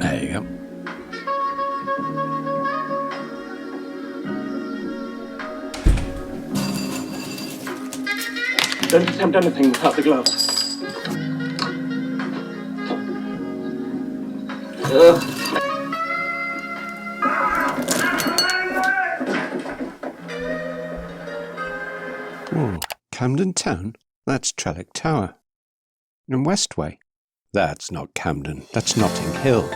There you go. Don't attempt anything without the gloves. Camden Town? That's Trellick Tower. And Westway? That's not Camden, that's Notting Hill.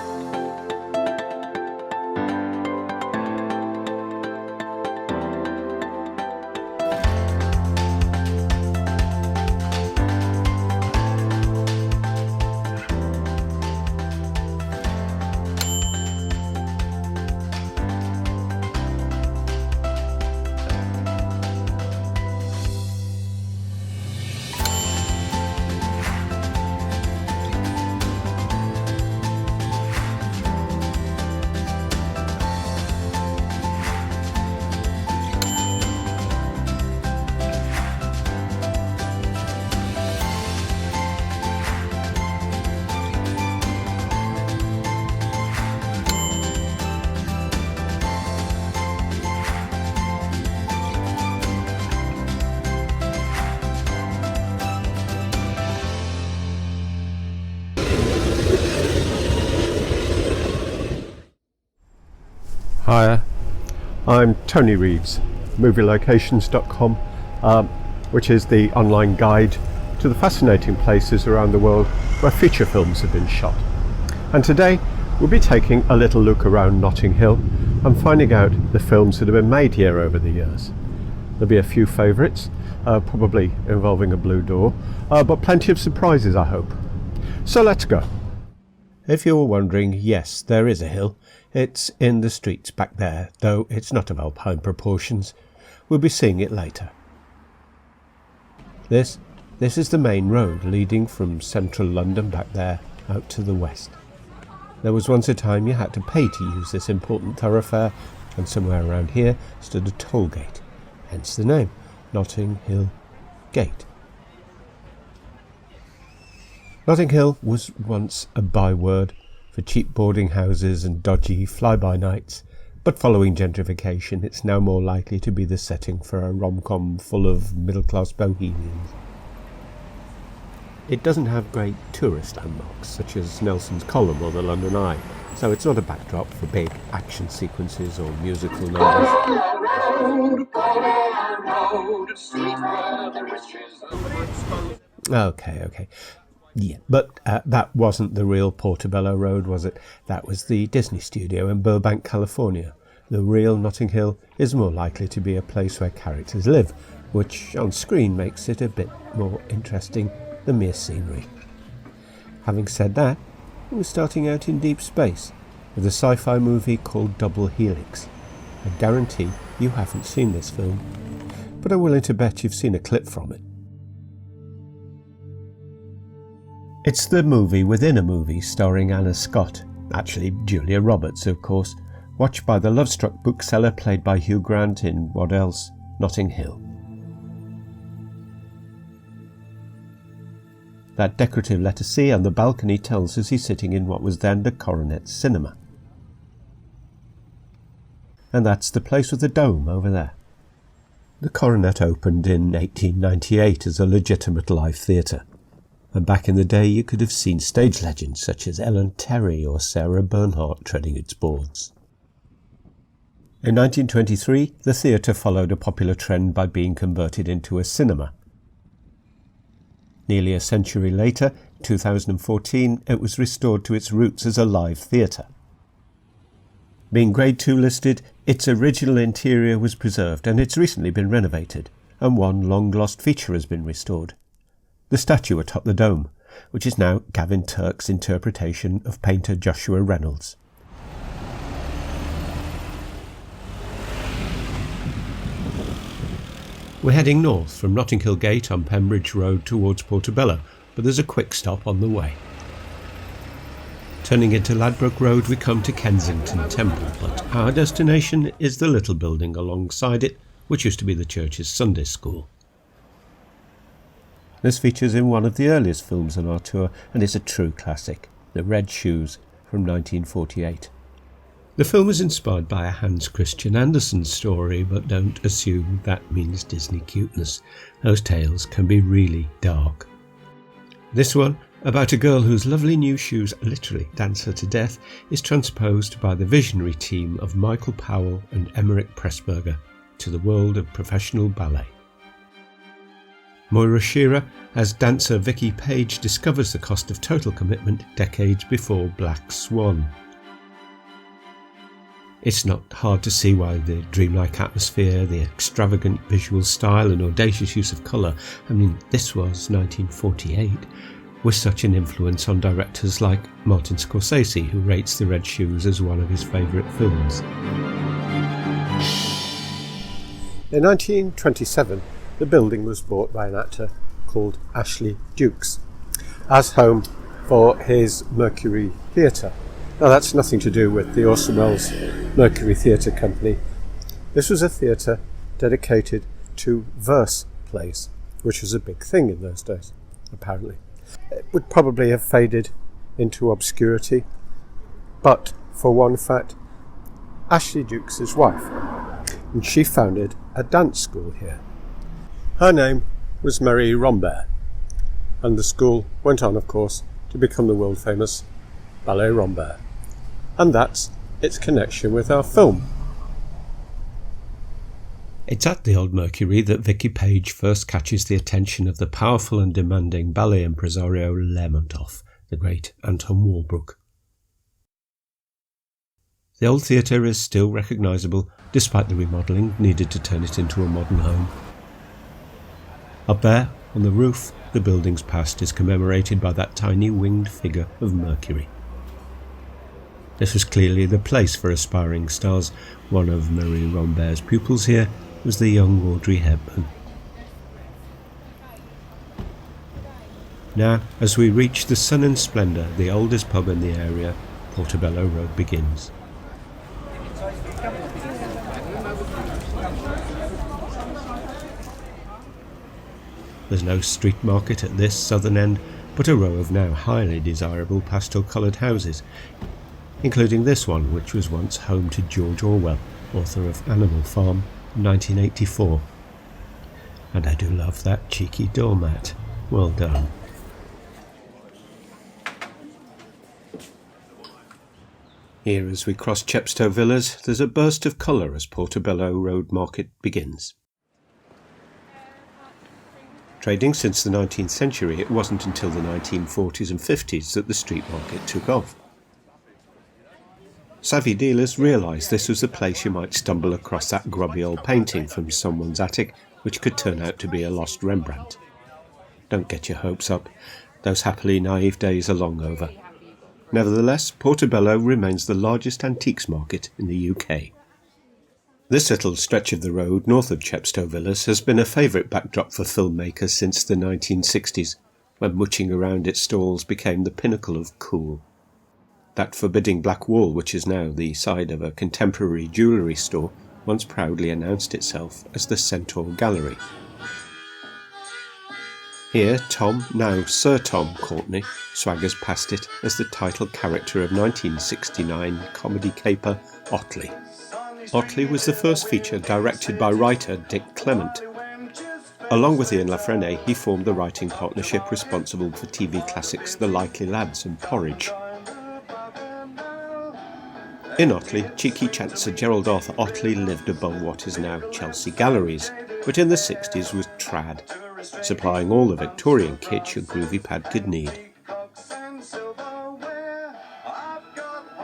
Hiya, I'm Tony Reeves, movielocations.com, which is the online guide to the fascinating places around the world where feature films have been shot. And today we'll be taking a little look around Notting Hill and finding out the films that have been made here over the years. There'll be a few favourites, probably involving a blue door, but plenty of surprises, I hope. So let's go. If you're wondering, yes, there is a hill. It's in the streets back there, though it's not of alpine proportions. We'll be seeing it later. This is the main road leading from central London back there out to the west. There was once a time you had to pay to use this important thoroughfare, and somewhere around here stood a toll gate, hence the name, Notting Hill Gate. Notting Hill was once a byword for cheap boarding houses and dodgy fly-by-nights, but following gentrification it's now more likely to be the setting for a rom-com full of middle-class bohemians. It doesn't have great tourist landmarks such as Nelson's Column or the London Eye, so it's not a backdrop for big action sequences or musical numbers. Okay. Yeah, but that wasn't the real Portobello Road, was it? That was the Disney studio in Burbank, California. The real Notting Hill is more likely to be a place where characters live, which on screen makes it a bit more interesting than mere scenery. Having said that, we're starting out in deep space with a sci-fi movie called Double Helix. I guarantee you haven't seen this film, but I'm willing to bet you've seen a clip from it. It's the movie within a movie starring Anna Scott, actually Julia Roberts of course, watched by the love-struck bookseller played by Hugh Grant in what else? Notting Hill. That decorative letter C on the balcony tells us he's sitting in what was then the Coronet Cinema. And that's the place with the dome over there. The Coronet opened in 1898 as a legitimate live theatre. And back in the day you could have seen stage legends such as Ellen Terry or Sarah Bernhardt treading its boards. In 1923, the theatre followed a popular trend by being converted into a cinema. Nearly a century later, 2014, it was restored to its roots as a live theatre. Being Grade 2 listed, its original interior was preserved and it's recently been renovated, and one long-lost feature has been restored. The statue atop the dome, which is now Gavin Turk's interpretation of painter Joshua Reynolds. We're heading north from Notting Hill Gate on Pembridge Road towards Portobello, but there's a quick stop on the way. Turning into Ladbroke Road, we come to Kensington Temple, but our destination is the little building alongside it, which used to be the church's Sunday school. This features in one of the earliest films on our tour, and is a true classic, The Red Shoes from 1948. The film is inspired by a Hans Christian Andersen story, but don't assume that means Disney cuteness. Those tales can be really dark. This one, about a girl whose lovely new shoes literally dance her to death, is transposed by the visionary team of Michael Powell and Emeric Pressburger to the world of professional ballet. Moira Shearer as dancer Vicky Page discovers the cost of total commitment decades before Black Swan. It's not hard to see why the dreamlike atmosphere, the extravagant visual style and audacious use of colour, this was 1948, was such an influence on directors like Martin Scorsese, who rates The Red Shoes as one of his favourite films. In 1927, the building was bought by an actor called Ashley Dukes as home for his Mercury Theatre. Now that's nothing to do with the Orson Welles Mercury Theatre Company. This was a theatre dedicated to verse plays, which was a big thing in those days, apparently. It would probably have faded into obscurity, but for one fact, Ashley Dukes' wife, and she founded a dance school here. Her name was Marie Rambert, and the school went on, of course, to become the world famous Ballet Rambert. And that's its connection with our film. It's at the Old Mercury that Vicky Page first catches the attention of the powerful and demanding ballet impresario Lermontov, the great Anton Walbrook. The old theatre is still recognisable, despite the remodelling needed to turn it into a modern home. Up there, on the roof, the building's past is commemorated by that tiny winged figure of Mercury. This was clearly the place for aspiring stars. One of Marie Rambert's pupils here was the young Audrey Hepburn. Now, as we reach the Sun and Splendour, the oldest pub in the area, Portobello Road begins. There's no street market at this southern end, but a row of now highly desirable pastel-coloured houses, including this one, which was once home to George Orwell, author of Animal Farm, 1984. And I do love that cheeky doormat. Well done. Here, as we cross Chepstow Villas, there's a burst of colour as Portobello Road Market begins. Trading since the 19th century, it wasn't until the 1940s and 50s that the street market took off. Savvy dealers realised this was the place you might stumble across that grubby old painting from someone's attic, which could turn out to be a lost Rembrandt. Don't get your hopes up. Those happily naive days are long over. Nevertheless, Portobello remains the largest antiques market in the UK. This little stretch of the road north of Chepstow Villas has been a favourite backdrop for filmmakers since the 1960s, when mooching around its stalls became the pinnacle of cool. That forbidding black wall, which is now the side of a contemporary jewellery store, once proudly announced itself as the Centaur Gallery. Here, Tom, now Sir Tom Courtenay, swaggers past it as the title character of 1969 comedy caper Otley. Otley was the first feature directed by writer Dick Clement. Along with Ian La Frenais, he formed the writing partnership responsible for TV classics The Likely Lads and Porridge. In Otley, cheeky chancer Gerald Arthur Otley lived above what is now Chelsea Galleries, but in the 60s was trad, supplying all the Victorian kitsch a groovy pad could need.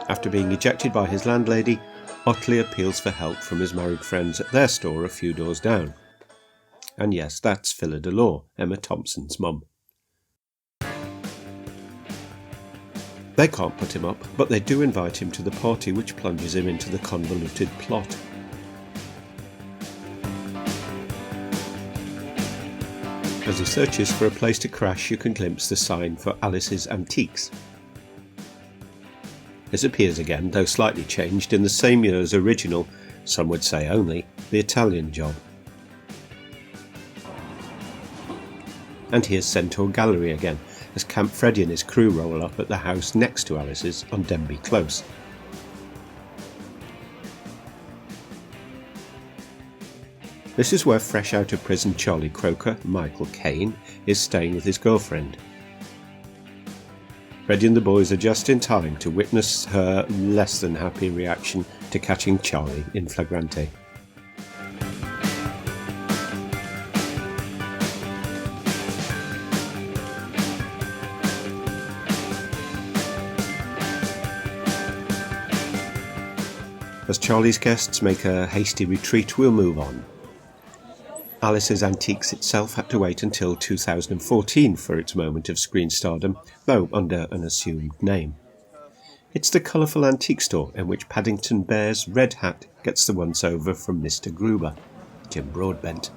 After being ejected by his landlady, Otley appeals for help from his married friends at their store a few doors down. And yes, that's Phila Delore, Emma Thompson's mum. They can't put him up, but they do invite him to the party which plunges him into the convoluted plot. As he searches for a place to crash, you can glimpse the sign for Alice's Antiques. This appears again, though slightly changed, in the same year as original, some would say only, The Italian Job. And here's Centaur Gallery again, as Camp Freddy and his crew roll up at the house next to Alice's on Denby Close. This is where fresh out of prison Charlie Croker, Michael Caine, is staying with his girlfriend. Freddy and the boys are just in time to witness her less than happy reaction to catching Charlie in flagrante. As Charlie's guests make a hasty retreat, we'll move on. Alice's Antiques itself had to wait until 2014 for its moment of screen stardom, though under an assumed name. It's the colourful antique store in which Paddington Bear's red hat gets the once-over from Mr. Gruber, Jim Broadbent.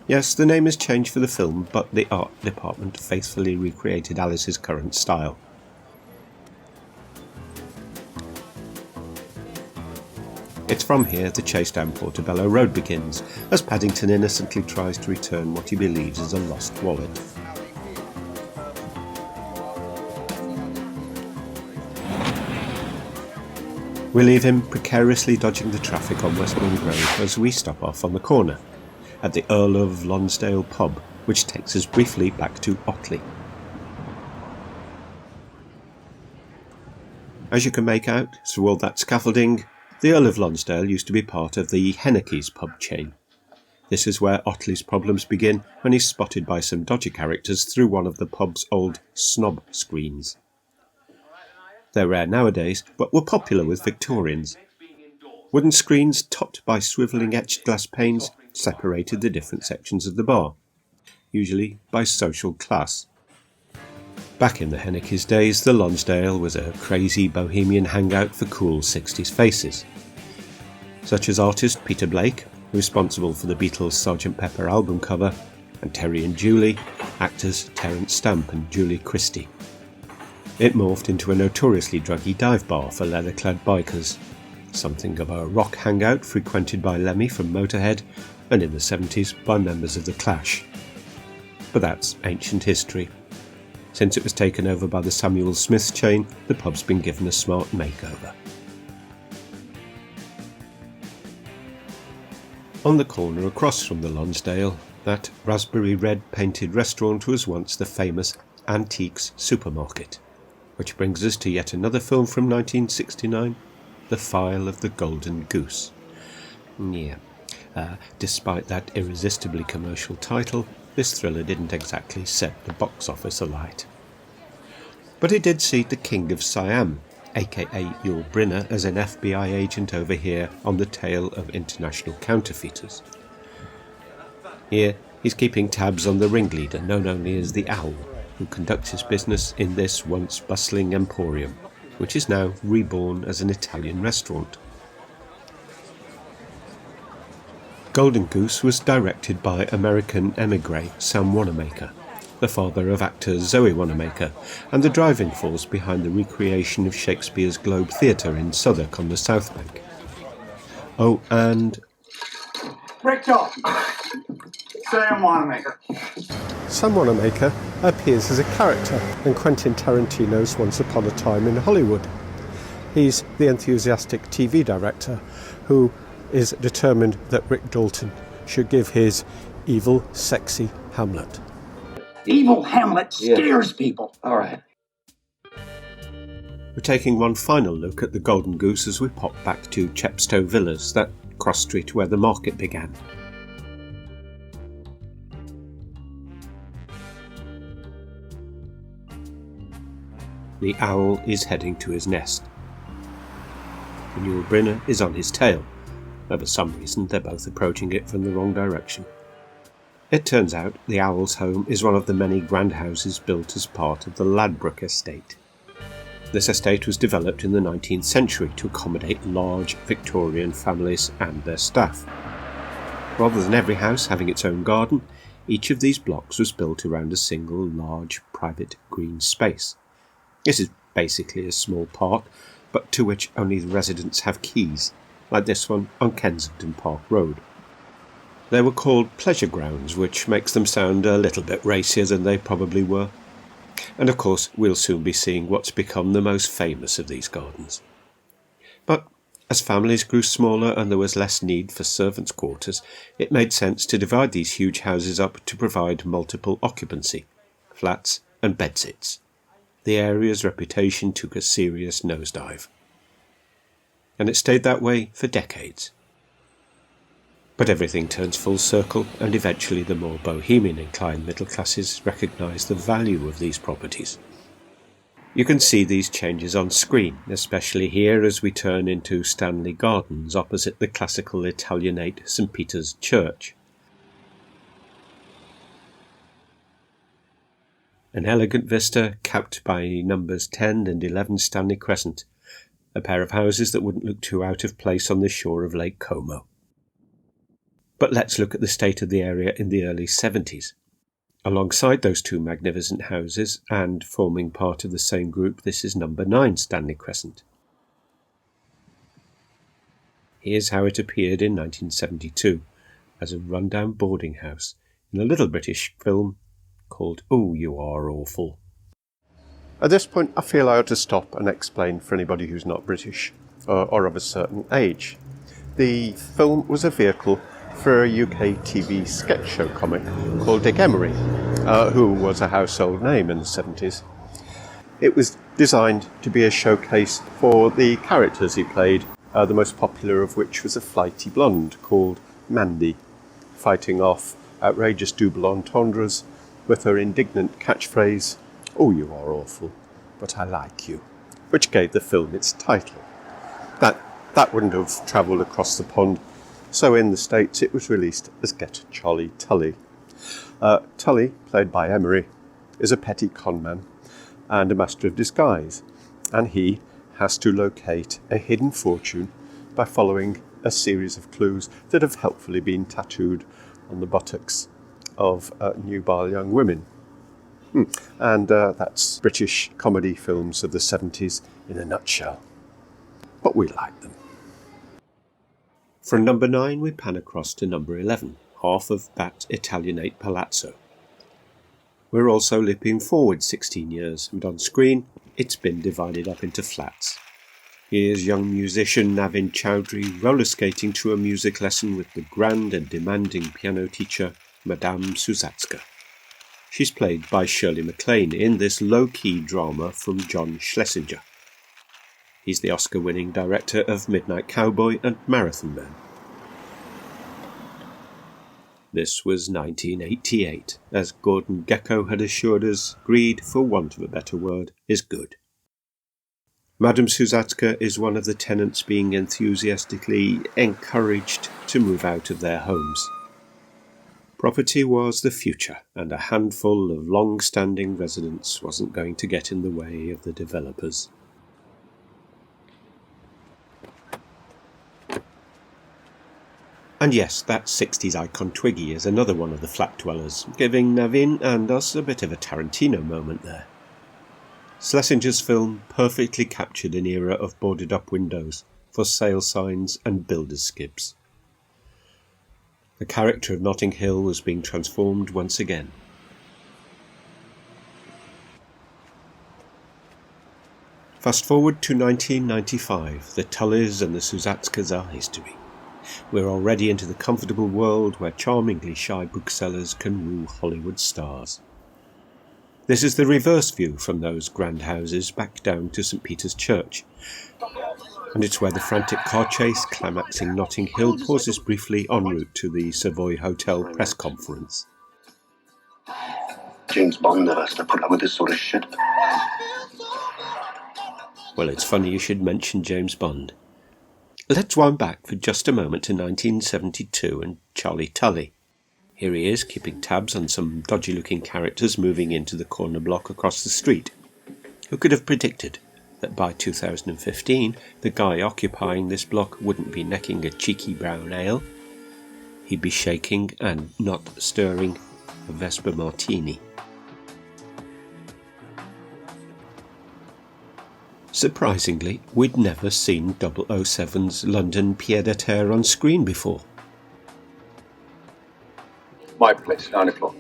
Yes, the name is changed for the film, but the art department faithfully recreated Alice's current style. It's from here the chase down Portobello Road begins, as Paddington innocently tries to return what he believes is a lost wallet. We leave him precariously dodging the traffic on Westbourne Grove as we stop off on the corner, at the Earl of Lonsdale pub, which takes us briefly back to Otley. As you can make out, through all that scaffolding, the Earl of Lonsdale used to be part of the Hennickys pub chain. This is where Otley's problems begin when he's spotted by some dodgy characters through one of the pub's old snob screens. They're rare nowadays, but were popular with Victorians. Wooden screens topped by swivelling etched glass panes separated the different sections of the bar, usually by social class. Back in the Hennickys' days, the Lonsdale was a crazy bohemian hangout for cool 60s faces, such as artist Peter Blake, responsible for the Beatles' Sgt. Pepper album cover, and Terry and Julie, actors Terence Stamp and Julie Christie. It morphed into a notoriously druggy dive bar for leather-clad bikers, something of a rock hangout frequented by Lemmy from Motorhead, and in the 70s by members of The Clash. But that's ancient history. Since it was taken over by the Samuel Smith chain, the pub's been given a smart makeover. On the corner across from the Lonsdale, that raspberry red painted restaurant was once the famous Antiques Supermarket, which brings us to yet another film from 1969, The File of the Golden Goose. Despite that irresistibly commercial title, this thriller didn't exactly set the box office alight. But it did see the King of Siam, aka Yul Brynner, as an FBI agent over here on the tail of international counterfeiters. Here, he's keeping tabs on the ringleader known only as the Owl, who conducts his business in this once bustling emporium, which is now reborn as an Italian restaurant. Golden Goose was directed by American emigre Sam Wanamaker, the father of actor Zoe Wanamaker, and the driving force behind the recreation of Shakespeare's Globe Theatre in Southwark on the South Bank. Oh, and... Break off! Sam Wanamaker. Sam Wanamaker appears as a character in Quentin Tarantino's Once Upon a Time in Hollywood. He's the enthusiastic TV director who is determined that Rick Dalton should give his evil, sexy Hamlet. Evil Hamlet scares people. All right. We're taking one final look at the Golden Goose as we pop back to Chepstow Villas, that cross street where the market began. The owl is heading to his nest. The Yul Brynner is on his tail, though for some reason they're both approaching it from the wrong direction. It turns out the owl's home is one of the many grand houses built as part of the Ladbroke estate. This estate was developed in the 19th century to accommodate large Victorian families and their staff. Rather than every house having its own garden, each of these blocks was built around a single large private green space. This is basically a small park, but to which only the residents have keys, like this one on Kensington Park Road. They were called pleasure grounds, which makes them sound a little bit racier than they probably were. And of course, we'll soon be seeing what's become the most famous of these gardens. But as families grew smaller and there was less need for servants' quarters, it made sense to divide these huge houses up to provide multiple occupancy, flats and bedsits. The area's reputation took a serious nosedive. And it stayed that way for decades. But everything turns full circle, and eventually the more bohemian-inclined middle classes recognise the value of these properties. You can see these changes on screen, especially here as we turn into Stanley Gardens opposite the classical Italianate St. Peter's Church. An elegant vista capped by numbers 10 and 11 Stanley Crescent, a pair of houses that wouldn't look too out of place on the shore of Lake Como. But let's look at the state of the area in the early 70s. Alongside those two magnificent houses, and forming part of the same group, this is number 9 Stanley Crescent. Here's how it appeared in 1972, as a rundown boarding house, in a little British film called Oh, You Are Awful. At this point, I feel I ought to stop and explain for anybody who's not British or of a certain age. The film was a vehicle for a UK TV sketch show comic called Dick Emery, who was a household name in the 70s. It was designed to be a showcase for the characters he played, the most popular of which was a flighty blonde called Mandy, fighting off outrageous double entendres with her indignant catchphrase, "Oh, you are awful, but I like you," which gave the film its title. That wouldn't have travelled across the pond, so in the States it was released as Get Charlie Tully. Tully, played by Emery, is a petty conman and a master of disguise, and he has to locate a hidden fortune by following a series of clues that have helpfully been tattooed on the buttocks of nubile young women. And that's British comedy films of the 70s in a nutshell. But we like them. From number 9 we pan across to number 11, half of that Italianate palazzo. We're also leaping forward 16 years, and on screen it's been divided up into flats. Here's young musician Navin Chowdhury roller skating to a music lesson with the grand and demanding piano teacher Madame Sousatzka. She's played by Shirley MacLaine in this low-key drama from John Schelsinger. He's the Oscar-winning director of Midnight Cowboy and Marathon Man. This was 1988, as Gordon Gekko had assured us, greed, for want of a better word, is good. Madame Sousatzka is one of the tenants being enthusiastically encouraged to move out of their homes. Property was the future, and a handful of long-standing residents wasn't going to get in the way of the developers. And yes, that 60s icon Twiggy is another one of the flat dwellers, giving Navin and us a bit of a Tarantino moment there. Schlesinger's film perfectly captured an era of boarded-up windows, for sale signs and builders' skibs. The character of Notting Hill was being transformed once again. Fast forward to 1995, the Tullys and the Sousatzkas are history. We're already into the comfortable world where charmingly shy booksellers can woo Hollywood stars. This is the reverse view from those grand houses back down to St. Peter's Church, and it's where the frantic car chase climaxing Notting Hill pauses briefly en route to the Savoy Hotel press conference. James Bond never has to put up with this sort of shit. Well, it's funny you should mention James Bond. Let's wind back for just a moment to 1972 and Charlie Tully. Here he is, keeping tabs on some dodgy-looking characters moving into the corner block across the street. Who could have predicted that by 2015 the guy occupying this block wouldn't be necking a cheeky brown ale? He'd be shaking and not stirring a Vesper Martini. Surprisingly, we'd never seen 007's London pied-à-terre on screen before. My place, 9 o'clock.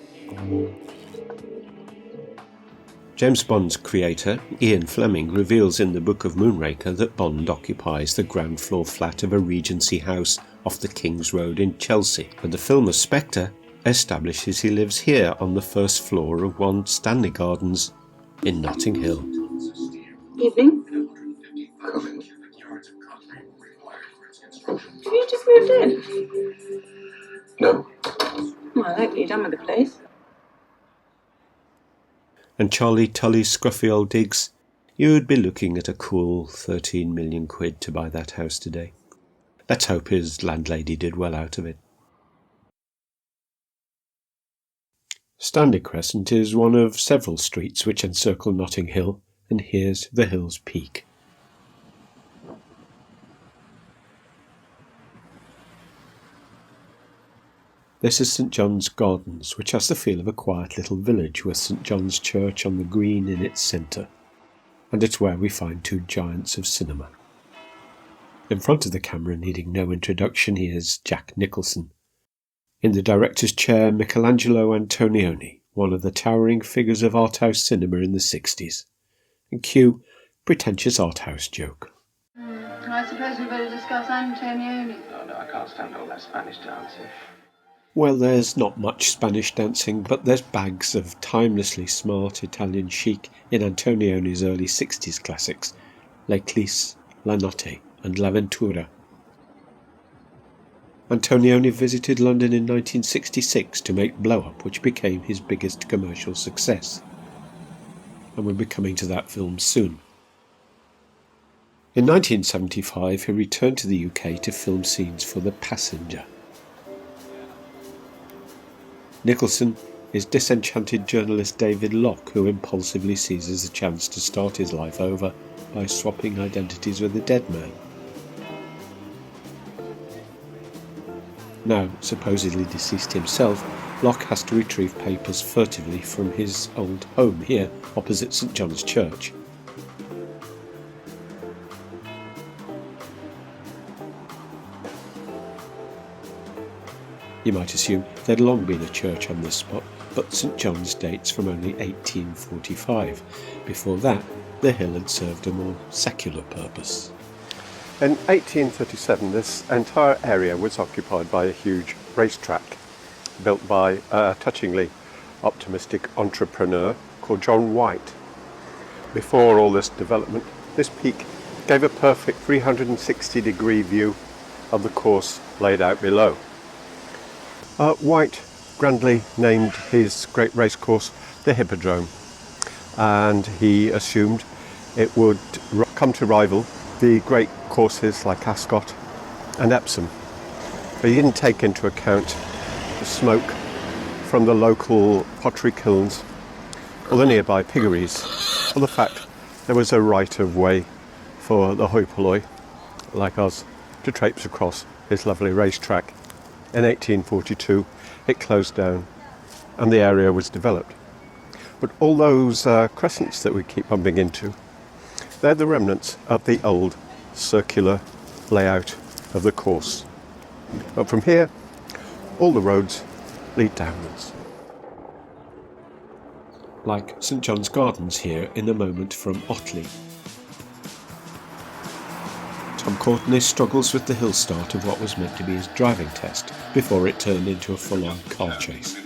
James Bond's creator, Ian Fleming, reveals in the Book of Moonraker that Bond occupies the ground floor flat of a Regency house off the King's Road in Chelsea, but the film of Spectre establishes he lives here on the first floor of one Stanley Gardens in Notting Hill. Evening. Come in. Have you just moved in? No. Well, I like what you've done with the place. And Charlie Tully's scruffy old digs, you'd be looking at a cool 13 million quid to buy that house today. Let's hope his landlady did well out of it. Stanley Crescent is one of several streets which encircle Notting Hill, and here's the hill's peak. This is St John's Gardens, which has the feel of a quiet little village with St John's Church on the green in its centre, and it's where we find two giants of cinema. In front of the camera, needing no introduction, here's Jack Nicholson. In the director's chair, Michaelangelo Antonioni, one of the towering figures of art house cinema in the 60s. And cue pretentious art house joke. I suppose we better discuss Antonioni. No, I can't stand all that Spanish dancing. Well, there's not much Spanish dancing, but there's bags of timelessly smart Italian chic in Antonioni's early 60s classics, L'Eclisse, La Notte and L'Avventura. Antonioni visited London in 1966 to make Blow Up, which became his biggest commercial success. And we'll be coming to that film soon. In 1975, he returned to the UK to film scenes for The Passenger. Nicholson is disenchanted journalist David Locke, who impulsively seizes a chance to start his life over by swapping identities with a dead man. Now supposedly deceased himself, Locke has to retrieve papers furtively from his old home here opposite St John's Church. You might assume there'd long been a church on this spot, but St John's dates from only 1845. Before that, the hill had served a more secular purpose. In 1837, this entire area was occupied by a huge racetrack built by a touchingly optimistic entrepreneur called John White. Before all this development, this peak gave a perfect 360-degree view of the course laid out below. White grandly named his great racecourse the Hippodrome, and he assumed it would come to rival the great courses like Ascot and Epsom. But he didn't take into account the smoke from the local pottery kilns or the nearby piggeries, or the fact there was a right of way for the hoi polloi like us to traipse across his lovely racetrack. In 1842 it closed down and the area was developed. But all those crescents that we keep bumping into, they're the remnants of the old circular layout of the course. But from here, all the roads lead downwards. Like St John's Gardens here in a moment from Otley. Tom Courtenay struggles with the hill start of what was meant to be his driving test before it turned into a full-on car chase.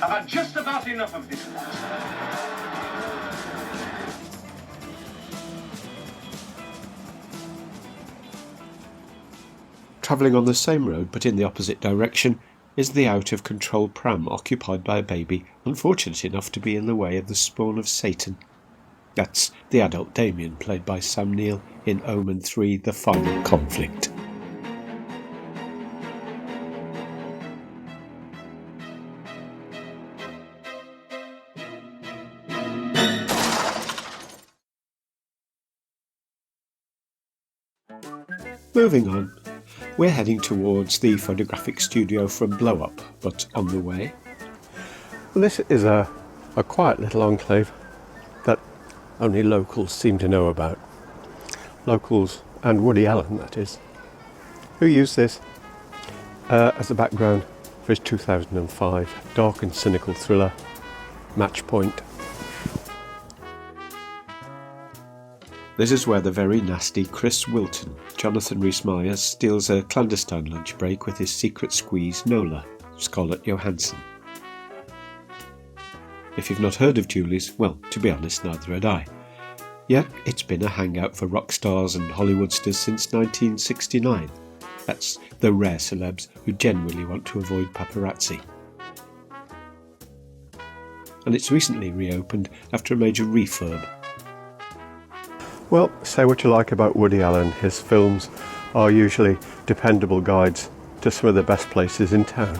I've had just about enough of this. Travelling on the same road but in the opposite direction is the out-of-control pram occupied by a baby unfortunate enough to be in the way of the spawn of Satan. That's the adult Damien, played by Sam Neill in Omen 3, The Final Conflict. Moving on, we're heading towards the photographic studio from Blow Up, but on the way... Well, this is a quiet little enclave that only locals seem to know about. Locals and Woody Allen, that is, who used this as a background for his 2005 dark and cynical thriller, Match Point. This is where the very nasty Chris Wilton, Jonathan Rhys-Meyers, steals a clandestine lunch break with his secret squeeze Nola, Scarlett Johansson. If you've not heard of Julie's, well, to be honest, neither had I. Yet it's been a hangout for rock stars and Hollywoodsters since 1969. That's the rare celebs who genuinely want to avoid paparazzi. And it's recently reopened after a major refurb. Well, say what you like about Woody Allen, his films are usually dependable guides to some of the best places in town.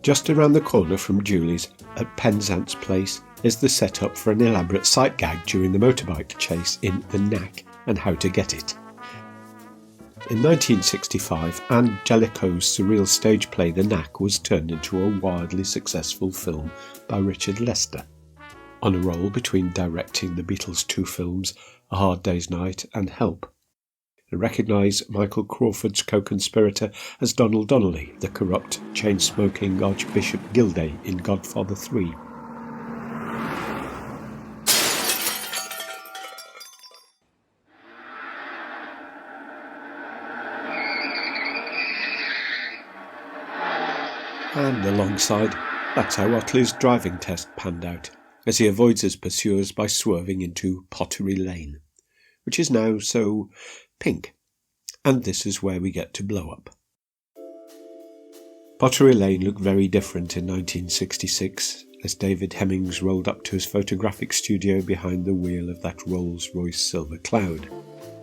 Just around the corner from Julie's at Penzance Place is the setup for an elaborate sight gag during the motorbike chase in The Knack and How to Get It. In 1965, Anne Jellicoe's surreal stage play The Knack was turned into a wildly successful film by Richard Lester, on a roll between directing the Beatles' 2 films, A Hard Day's Night and Help. And recognise Michael Crawford's co-conspirator as Donald Donnelly, the corrupt, chain-smoking Archbishop Gilday in Godfather 3. And alongside, that's how Otley's driving test panned out, as he avoids his pursuers by swerving into Pottery Lane, which is now so pink. And this is where we get to Blow Up. Pottery Lane looked very different in 1966, as David Hemmings rolled up to his photographic studio behind the wheel of that Rolls-Royce Silver Cloud,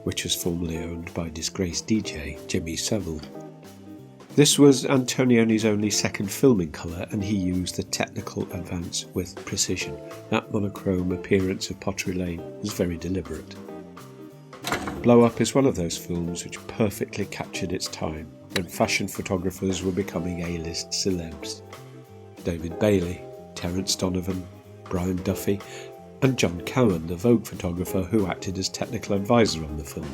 which was formerly owned by disgraced DJ Jimmy Savile. This was Antonioni's only second film in colour, and he used the technical advance with precision. That monochrome appearance of Pottery Lane was very deliberate. Blow Up is one of those films which perfectly captured its time, when fashion photographers were becoming A-list celebs. David Bailey, Terence Donovan, Brian Duffy, and John Cowan, the Vogue photographer who acted as technical advisor on the film.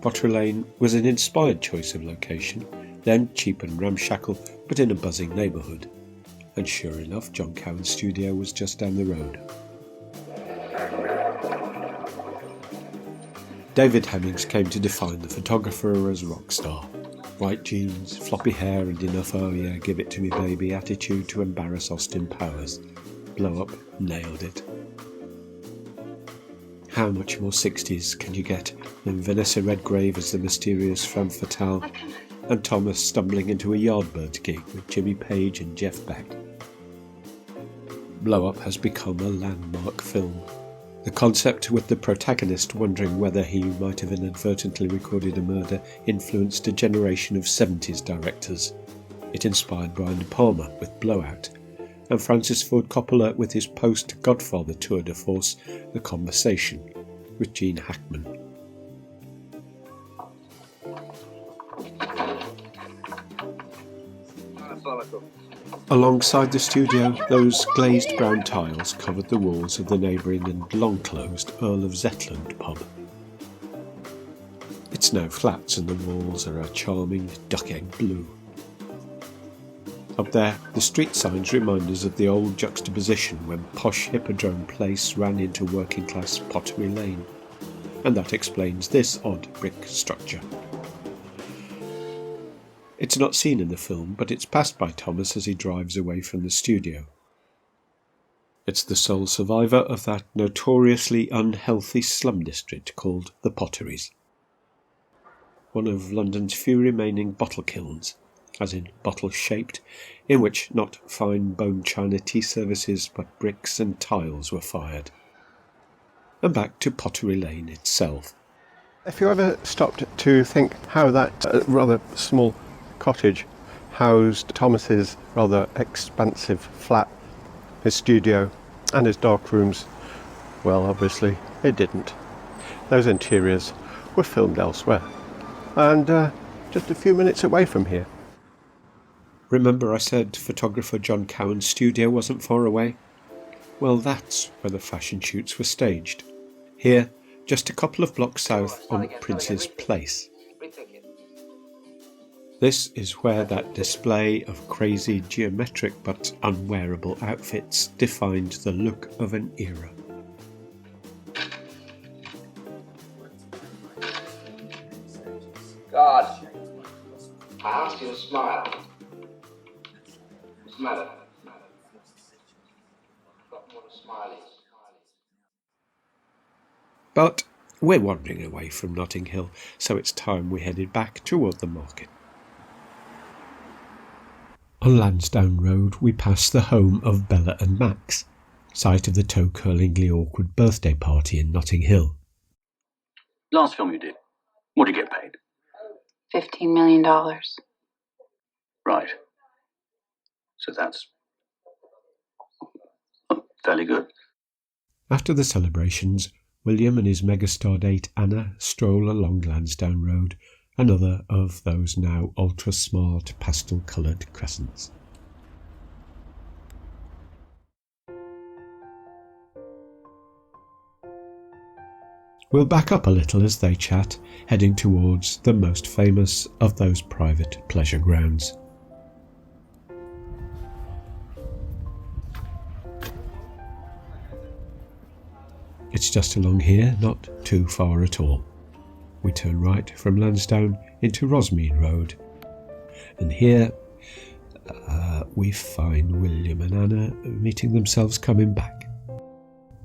Pottery Lane was an inspired choice of location, then cheap and ramshackle, but in a buzzing neighbourhood. And sure enough, John Cowan's studio was just down the road. David Hemmings came to define the photographer as rock star. White jeans, floppy hair and enough "oh yeah, give it to me baby" attitude to embarrass Austin Powers. Blow Up nailed it. How much more 60s can you get than Vanessa Redgrave as the mysterious femme fatale, and Thomas stumbling into a Yardbirds gig with Jimmy Page and Jeff Beck? Blow Up has become a landmark film. The concept with the protagonist wondering whether he might have inadvertently recorded a murder influenced a generation of 70s directors. It inspired Brian De Palma with Blowout, and Francis Ford Coppola with his post-Godfather tour de force, The Conversation, with Gene Hackman. Alongside the studio, those glazed brown tiles covered the walls of the neighbouring and long-closed Earl of Zetland pub. It's now flats and the walls are a charming duck-egg blue. Up there, the street signs remind us of the old juxtaposition when posh Hippodrome Place ran into working-class Pottery Lane, and that explains this odd brick structure. It's not seen in the film, but it's passed by Thomas as he drives away from the studio. It's the sole survivor of that notoriously unhealthy slum district called the Potteries, one of London's few remaining bottle kilns, as in bottle-shaped, in which not fine bone china tea services but bricks and tiles were fired. And back to Pottery Lane itself. If you ever stopped to think how that rather small cottage housed Thomas's rather expansive flat, his studio and his dark rooms, well, obviously it didn't. Those interiors were filmed elsewhere, and just a few minutes away from here. Remember I said photographer John Cowan's studio wasn't far away? Well, that's where the fashion shoots were staged. Here, just a couple of blocks south on Prince's Place. This is where that display of crazy geometric but unwearable outfits defined the look of an era. God, I asked you to smile. Smile at me. What a smile is. But we're wandering away from Notting Hill, so it's time we headed back toward the market. On Lansdowne Road we pass the home of Bella and Max, site of the toe-curlingly awkward birthday party in Notting Hill. Last film you did, what did you get paid? $15 million. Right. So that's fairly good. After the celebrations, William and his megastar date Anna stroll along Lansdowne Road, another of those now ultra-smart pastel-coloured crescents. We'll back up a little as they chat, heading towards the most famous of those private pleasure grounds. It's just along here, not too far at all. We turn right from Lansdowne into Rosmead Road, and here we find William and Anna meeting themselves coming back.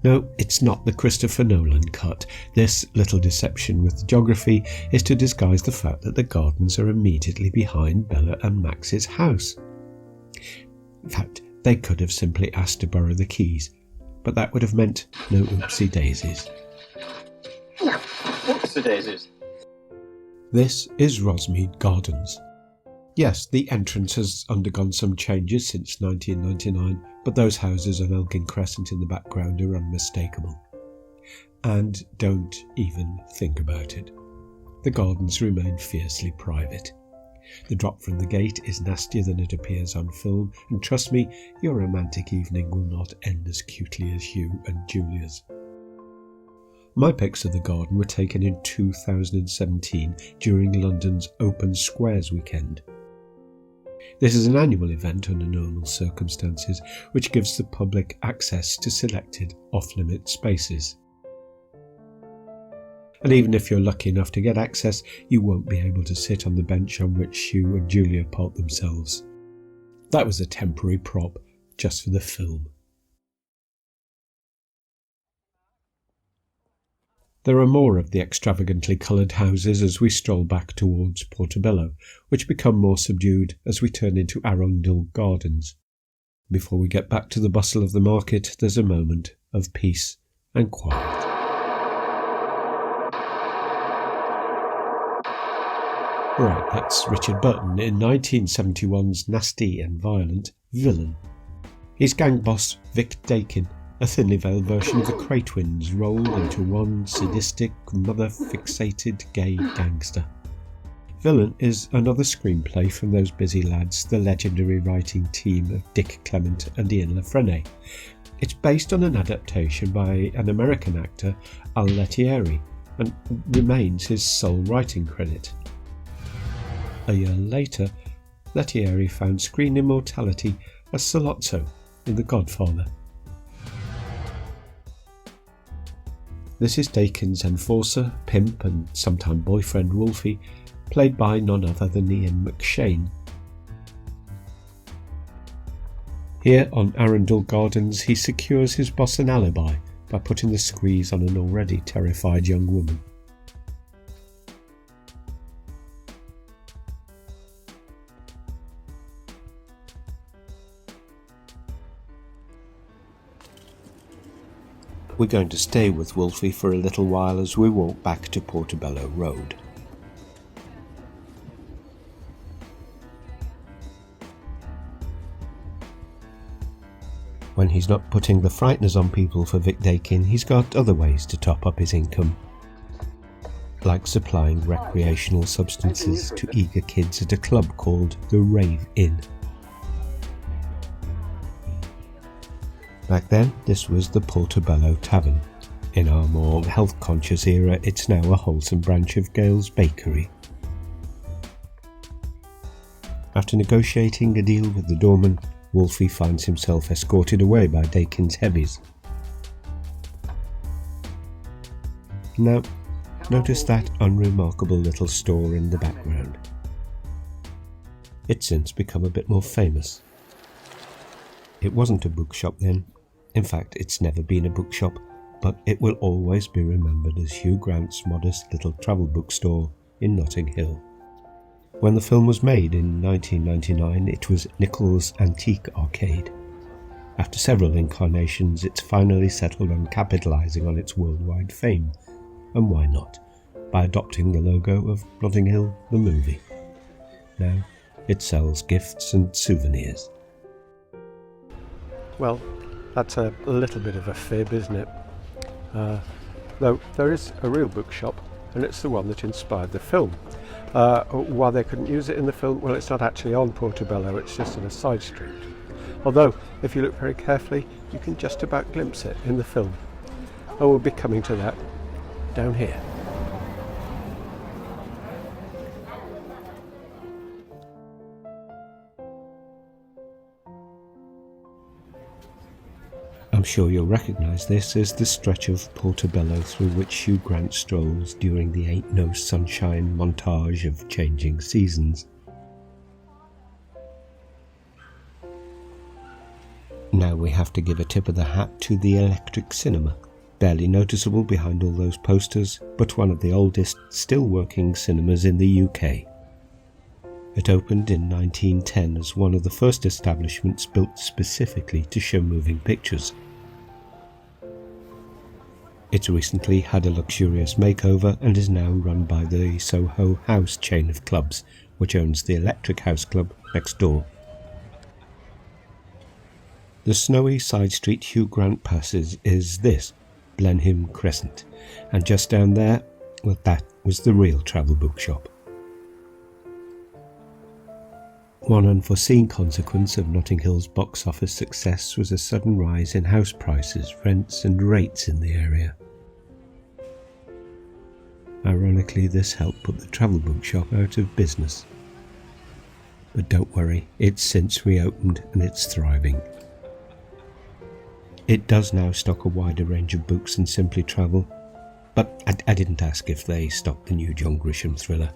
No, it's not the Christopher Nolan cut. This little deception with the geography is to disguise the fact that the gardens are immediately behind Bella and Max's house. In fact, they could have simply asked to borrow the keys, but that would have meant no oopsie daisies. Oopsie daisies. This is Rosmead Gardens. Yes, the entrance has undergone some changes since 1999, but those houses on Elgin Crescent in the background are unmistakable. And don't even think about it. The gardens remain fiercely private. The drop from the gate is nastier than it appears on film, and trust me, your romantic evening will not end as cutely as Hugh and Julia's. My pics of the garden were taken in 2017 during London's Open Squares weekend. This is an annual event under normal circumstances, which gives the public access to selected off-limit spaces. And even if you're lucky enough to get access, you won't be able to sit on the bench on which Hugh and Julia parked themselves. That was a temporary prop, just for the film. There are more of the extravagantly coloured houses as we stroll back towards Portobello, which become more subdued as we turn into Arundel Gardens. Before we get back to the bustle of the market, there's a moment of peace and quiet. Right, that's Richard Burton in 1971's nasty and violent Villain. He's gang boss Vic Dakin, a thinly veiled version of the Cray twins rolled into one sadistic, mother-fixated gay gangster. Villain is another screenplay from those busy lads, the legendary writing team of Dick Clement and Ian LaFrenne. It's based on an adaptation by an American actor, Al Lettieri, and remains his sole writing credit. A year later, Lettieri found screen immortality as Sollozzo in The Godfather. This is Dakin's enforcer, pimp and sometime boyfriend Wolfie, played by none other than Ian McShane. Here on Arundel Gardens he secures his boss an alibi by putting the squeeze on an already terrified young woman. We're going to stay with Wolfie for a little while as we walk back to Portobello Road. When he's not putting the frighteners on people for Vic Dakin, he's got other ways to top up his income, like supplying recreational substances to eager kids at a club called the Rave Inn. Back then, this was the Portobello Tavern. In our more health-conscious era, it's now a wholesome branch of Gale's Bakery. After negotiating a deal with the doorman, Wolfie finds himself escorted away by Dakin's heavies. Now, notice that unremarkable little store in the background. It's since become a bit more famous. It wasn't a bookshop then. In fact, it's never been a bookshop, but it will always be remembered as Hugh Grant's modest little travel bookstore in Notting Hill. When the film was made in 1999, it was Nichols' Antique Arcade. After several incarnations, it's finally settled on capitalising on its worldwide fame. And why not? By adopting the logo of Notting Hill, the movie. Now, it sells gifts and souvenirs. Well, that's a little bit of a fib, isn't it? Though there is a real bookshop, and it's the one that inspired the film. Why they couldn't use it in the film? Well, it's not actually on Portobello, it's just on a side street. Although, if you look very carefully, you can just about glimpse it in the film. And we'll be coming to that down here. I'm sure you'll recognise this as the stretch of Portobello through which Hugh Grant strolls during the Ain't No Sunshine montage of changing seasons. Now we have to give a tip of the hat to the Electric Cinema, barely noticeable behind all those posters, but one of the oldest still working cinemas in the UK. It opened in 1910 as one of the first establishments built specifically to show moving pictures. It's recently had a luxurious makeover and is now run by the Soho House chain of clubs, which owns the Electric House Club next door. The snowy side street Hugh Grant passes is this, Blenheim Crescent, and just down there, well, that was the real travel bookshop. One unforeseen consequence of Notting Hill's box office success was a sudden rise in house prices, rents and rates in the area. Ironically, this helped put the travel bookshop out of business. But don't worry, it's since reopened and it's thriving. It does now stock a wider range of books than simply travel, but I didn't ask if they stocked the new John Grisham thriller.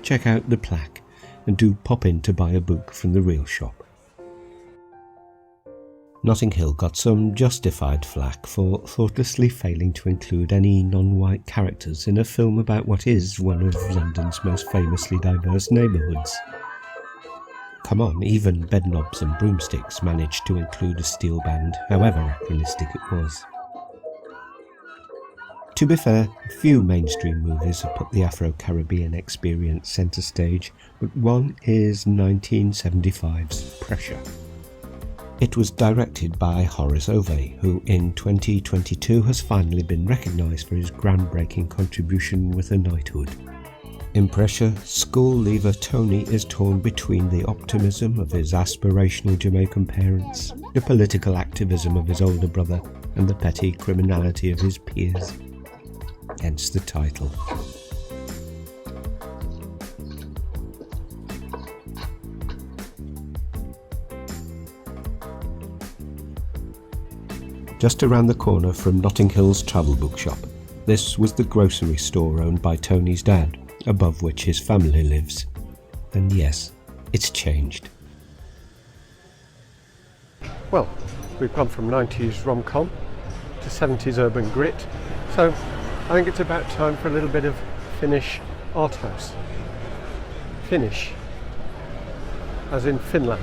Check out the plaque and do pop in to buy a book from the real shop. Notting Hill got some justified flack for thoughtlessly failing to include any non-white characters in a film about what is one of London's most famously diverse neighbourhoods. Come on, even Bedknobs and Broomsticks managed to include a steel band, however anachronistic it was. To be fair, a few mainstream movies have put the Afro-Caribbean experience centre stage, but one is 1975's Pressure. It was directed by Horace Ové, who in 2022 has finally been recognised for his groundbreaking contribution with a knighthood. In Pressure, school leaver Tony is torn between the optimism of his aspirational Jamaican parents, the political activism of his older brother, and the petty criminality of his peers. Hence the title. Just around the corner from Notting Hill's travel bookshop, this was the grocery store owned by Tony's dad, above which his family lives. And yes, it's changed. Well, we've gone from 90s rom-com to 70s urban grit, so I think it's about time for a little bit of Finnish art house. Finnish, as in Finland.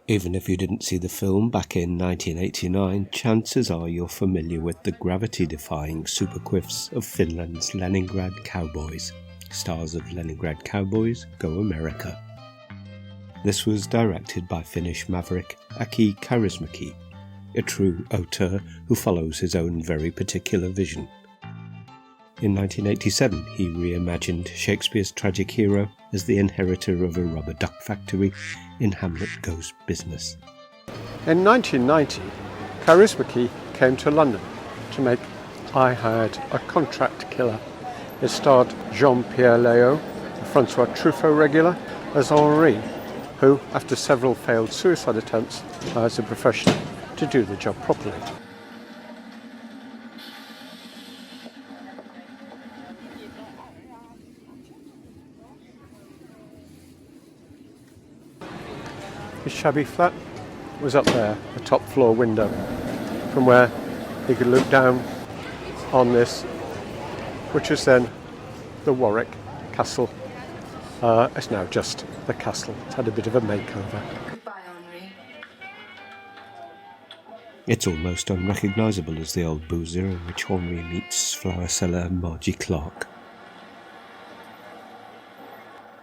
Even if you didn't see the film back in 1989, chances are you're familiar with the gravity-defying superquiffs of Finland's Leningrad Cowboys. Stars of Leningrad Cowboys, Go America. This was directed by Finnish maverick Aki Kaurismaki, a true auteur who follows his own very particular vision. In 1987, he reimagined Shakespeare's tragic hero as the inheritor of a rubber duck factory in Hamlet Goes Business. In 1990, Kaurismaki came to London to make I Hired a Contract Killer. It starred Jean-Pierre Léaud, a Francois Truffaut regular, as Henri, who, after several failed suicide attempts, hires a professional to do the job properly. His shabby flat was up there, a top floor window, from where he could look down on this, which was then the Warwick Castle. It's now just the castle. It's had a bit of a makeover. Goodbye, Henri. It's almost unrecognisable as the old boozer in which Henri meets flower seller Margie Clark.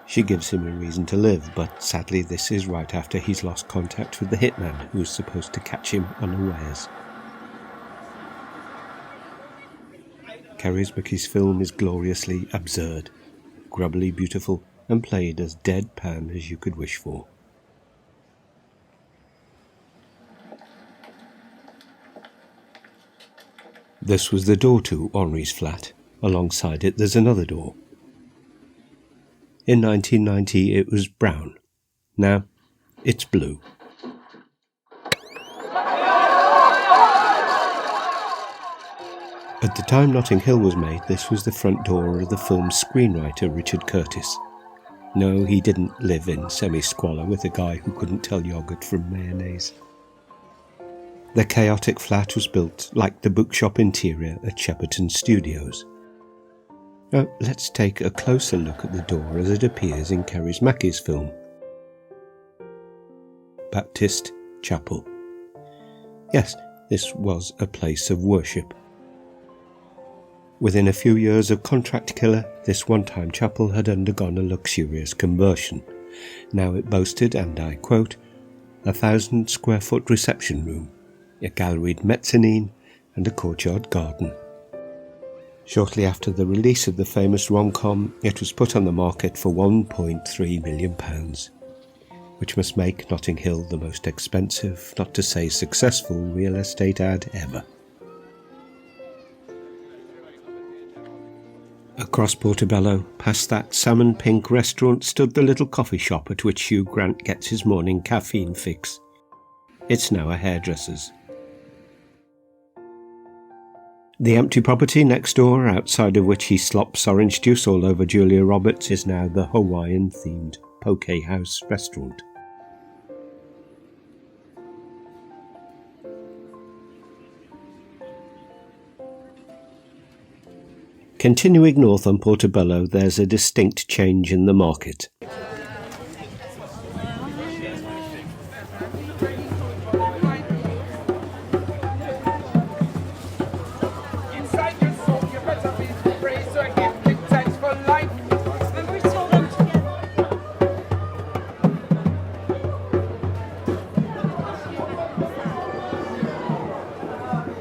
She gives him a reason to live, but sadly this is right after he's lost contact with the hitman who's supposed to catch him unawares. Kaurismaki's film is gloriously absurd, grubbily beautiful, and played as deadpan as you could wish for. This was the door to Henri's flat. Alongside it there's another door. In 1990 it was brown. Now it's blue. At the time Notting Hill was made, this was the front door of the film's screenwriter Richard Curtis. No, he didn't live in semi-squalor with a guy who couldn't tell yoghurt from mayonnaise. The chaotic flat was built like the bookshop interior at Shepperton Studios. Now, let's take a closer look at the door as it appears in Kaurismaki's film. Baptist Chapel. Yes, this was a place of worship. Within a few years of Contract Killer, this one-time chapel had undergone a luxurious conversion. Now it boasted, and I quote, 1,000 square foot reception room, a galleried mezzanine, and a courtyard garden. Shortly after the release of the famous rom-com, it was put on the market for £1.3 million, which must make Notting Hill the most expensive, not to say successful, real estate ad ever. Across Portobello, past that salmon-pink restaurant, stood the little coffee shop at which Hugh Grant gets his morning caffeine fix. It's now a hairdresser's. The empty property next door, outside of which he slops orange juice all over Julia Roberts, is now the Hawaiian-themed Poke House restaurant. Continuing north on Portobello, there's a distinct change in the market.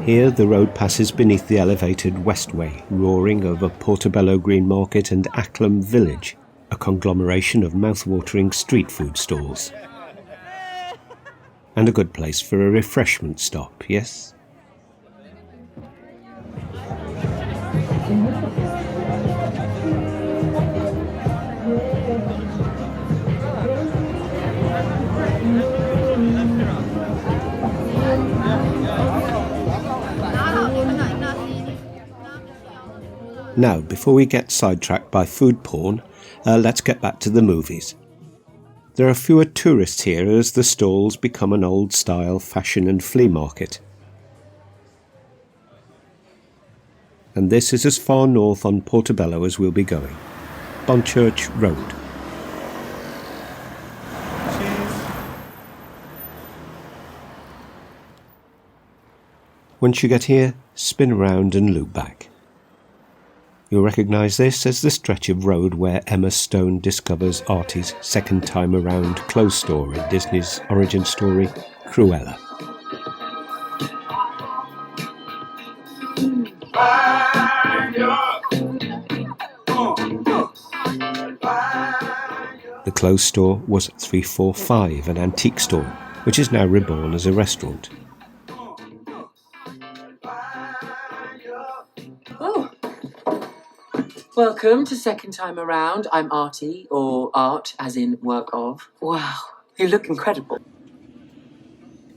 Here the road passes beneath the elevated Westway, roaring over Portobello Green Market and Acklam Village, a conglomeration of mouth-watering street food stalls. And a good place for a refreshment stop, yes? Now, before we get sidetracked by food porn, let's get back to the movies. There are fewer tourists here as the stalls become an old-style fashion and flea market. And this is as far north on Portobello as we'll be going. Bonchurch Road. Once you get here, spin around and loop back. You'll recognise this as the stretch of road where Emma Stone discovers Artie's second time around clothes store in Disney's origin story, Cruella. Find your clothes store was 345, an antique store, which is now reborn as a restaurant. Oh, welcome to Second Time Around. I'm Artie, or Art, as in work of. Wow, you look incredible.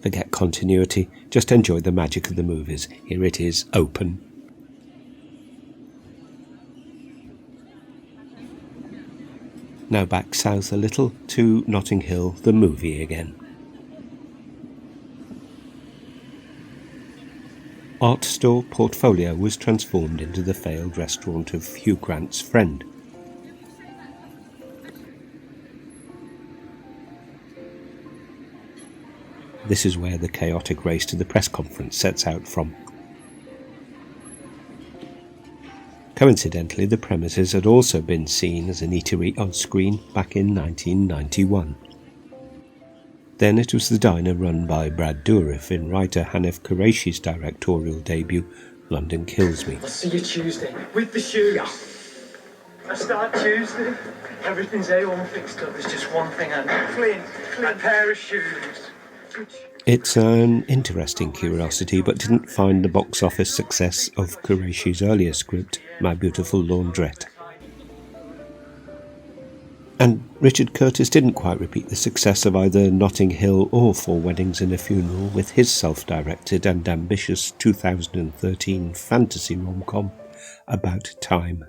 Forget continuity, just enjoy the magic of the movies. Here it is, open. Now back south a little to Notting Hill, the movie again. Art store Portfolio was transformed into the failed restaurant of Hugh Grant's friend. This is where the chaotic race to the press conference sets out from. Coincidentally, the premises had also been seen as an eatery on screen back in 1991. Then it was the diner run by Brad Dourif in writer Hanif Kureishi's directorial debut, London Kills Me. I'll see you Tuesday, with the shoes. I start Tuesday, everything's A1 fixed up, there's just one thing I need. Clean, a pair of shoes. It's an interesting curiosity, but didn't find the box office success of Kureishi's earlier script, My Beautiful Laundrette. And Richard Curtis didn't quite repeat the success of either Notting Hill or Four Weddings and a Funeral with his self-directed and ambitious 2013 fantasy rom-com, About Time.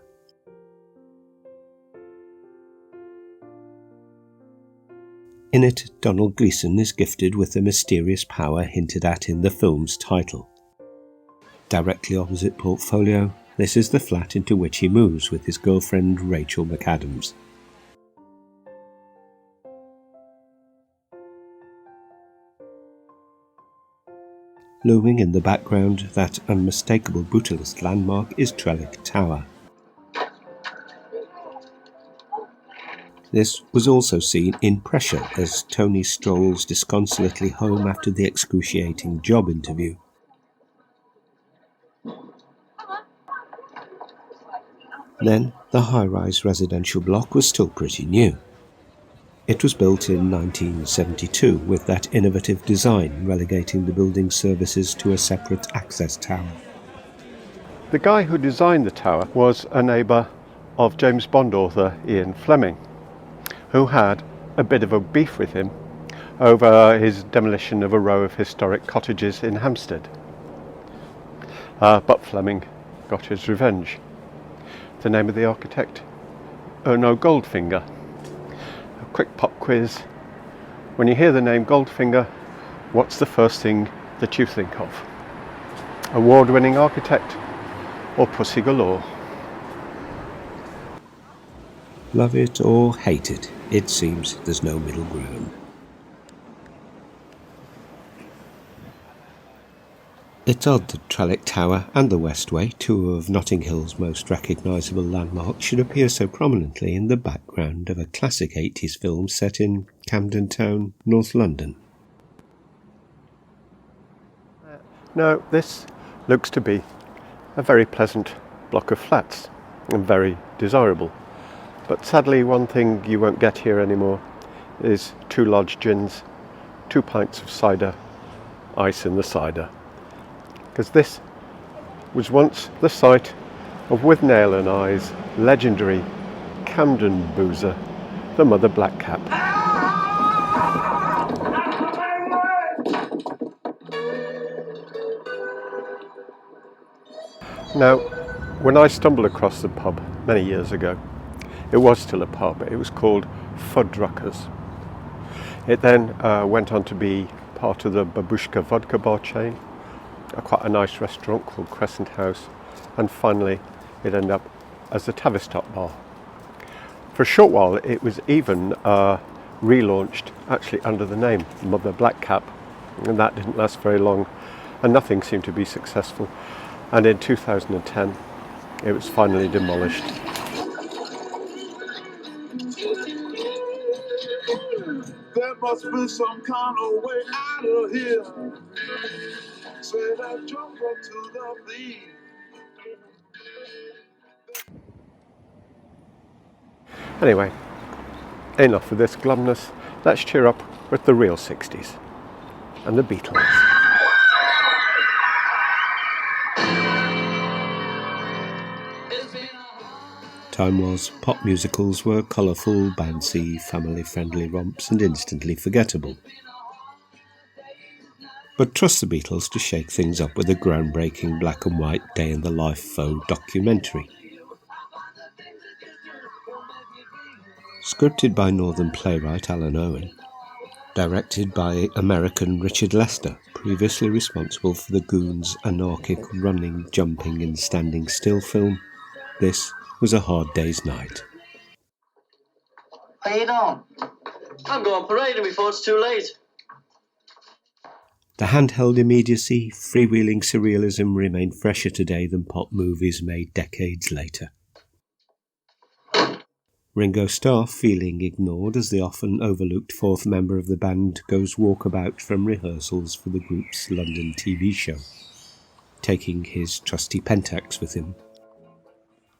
In it, Donald Gleeson is gifted with the mysterious power hinted at in the film's title. Directly opposite Portfolio, this is the flat into which he moves with his girlfriend Rachel McAdams. Looming in the background, that unmistakable brutalist landmark is Trellick Tower. This was also seen in Pressure as Tony strolls disconsolately home after the excruciating job interview. Then, the high-rise residential block was still pretty new. It was built in 1972 with that innovative design relegating the building's services to a separate access tower. The guy who designed the tower was a neighbour of James Bond author Ian Fleming, who had a bit of a beef with him over his demolition of a row of historic cottages in Hampstead. But Fleming got his revenge. The name of the architect? Oh no, Goldfinger. A quick pop quiz. When you hear the name Goldfinger, what's the first thing that you think of? Award-winning architect or pussy galore? Love it or hate it, it seems there's no middle ground. It's odd that Trellick Tower and the Westway, two of Notting Hill's most recognisable landmarks, should appear so prominently in the background of a classic 80s film set in Camden Town, North London. No, this looks to be a very pleasant block of flats and very desirable. But sadly, one thing you won't get here anymore is 2 large gins, 2 pints of cider, ice in the cider. Because this was once the site of Withnail I's legendary Camden boozer, the Mother Blackcap. Now, when I stumbled across the pub many years ago, it was still a pub. It was called Fuddruckers. It then went on to be part of the Babushka vodka bar chain, quite a nice restaurant called Crescent House, and finally it ended up as the Tavistock bar. For a short while it was even relaunched actually under the name Mother Blackcap, and that didn't last very long and nothing seemed to be successful, and in 2010 it was finally demolished. There must be some kind of way out of here. Say that jump up to the beat. Anyway, enough of this glumness. Let's cheer up with the real 60s and the Beatles. Time was, pop musicals were colourful, bouncy, family-friendly romps and instantly forgettable. But trust the Beatles to shake things up with a groundbreaking black and white day-in-the-life faux documentary. Scripted by Northern playwright Alan Owen, directed by American Richard Lester, previously responsible for the Goons' anarchic running, jumping and standing still film, this was a hard day's night. How you doing? I'm going parading before it's too late. The handheld immediacy, freewheeling surrealism remain fresher today than pop movies made decades later. Ringo Starr feeling ignored as the often overlooked fourth member of the band goes walkabout from rehearsals for the group's London TV show, taking his trusty Pentax with him.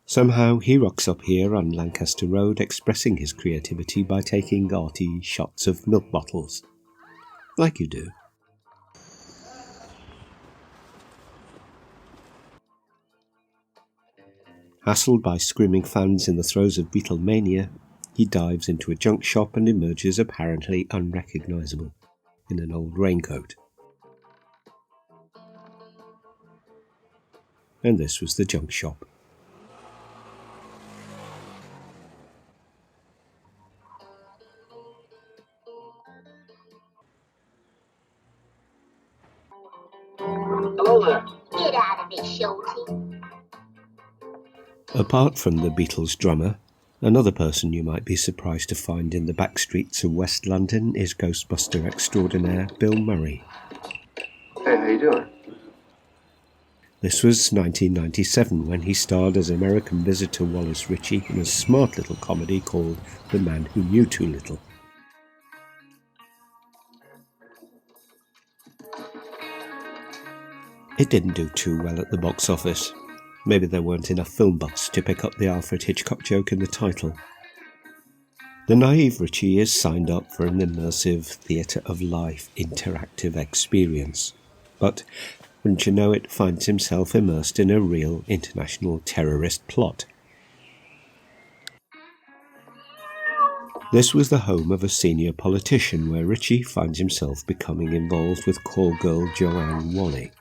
Somehow he rocks up here on Lancaster Road expressing his creativity by taking arty shots of milk bottles. Like you do. Hassled by screaming fans in the throes of Beatlemania, he dives into a junk shop and emerges apparently unrecognisable in an old raincoat. And this was the junk shop. Hello there. Get out of it, Shorty. Apart from the Beatles drummer, another person you might be surprised to find in the back streets of West London is Ghostbuster extraordinaire Bill Murray. Hey, how you doing? This was 1997 when he starred as American visitor Wallace Ritchie in a smart little comedy called The Man Who Knew Too Little. It didn't do too well at the box office. Maybe there weren't enough film buffs to pick up the Alfred Hitchcock joke in the title. The naive Ritchie is signed up for an immersive theatre of life interactive experience, but wouldn't you know it, finds himself immersed in a real international terrorist plot. This was the home of a senior politician where Ritchie finds himself becoming involved with call girl Joanne Whalley.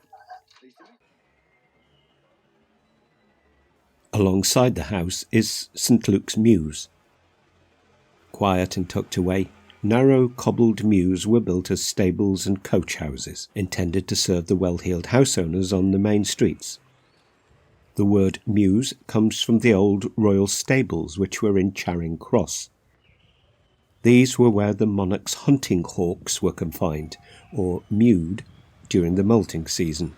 Alongside the house is St Luke's Mews. Quiet and tucked away, narrow cobbled mews were built as stables and coach houses, intended to serve the well-heeled house owners on the main streets. The word mews comes from the old royal stables which were in Charing Cross. These were where the monarch's hunting hawks were confined, or mewed, during the moulting season.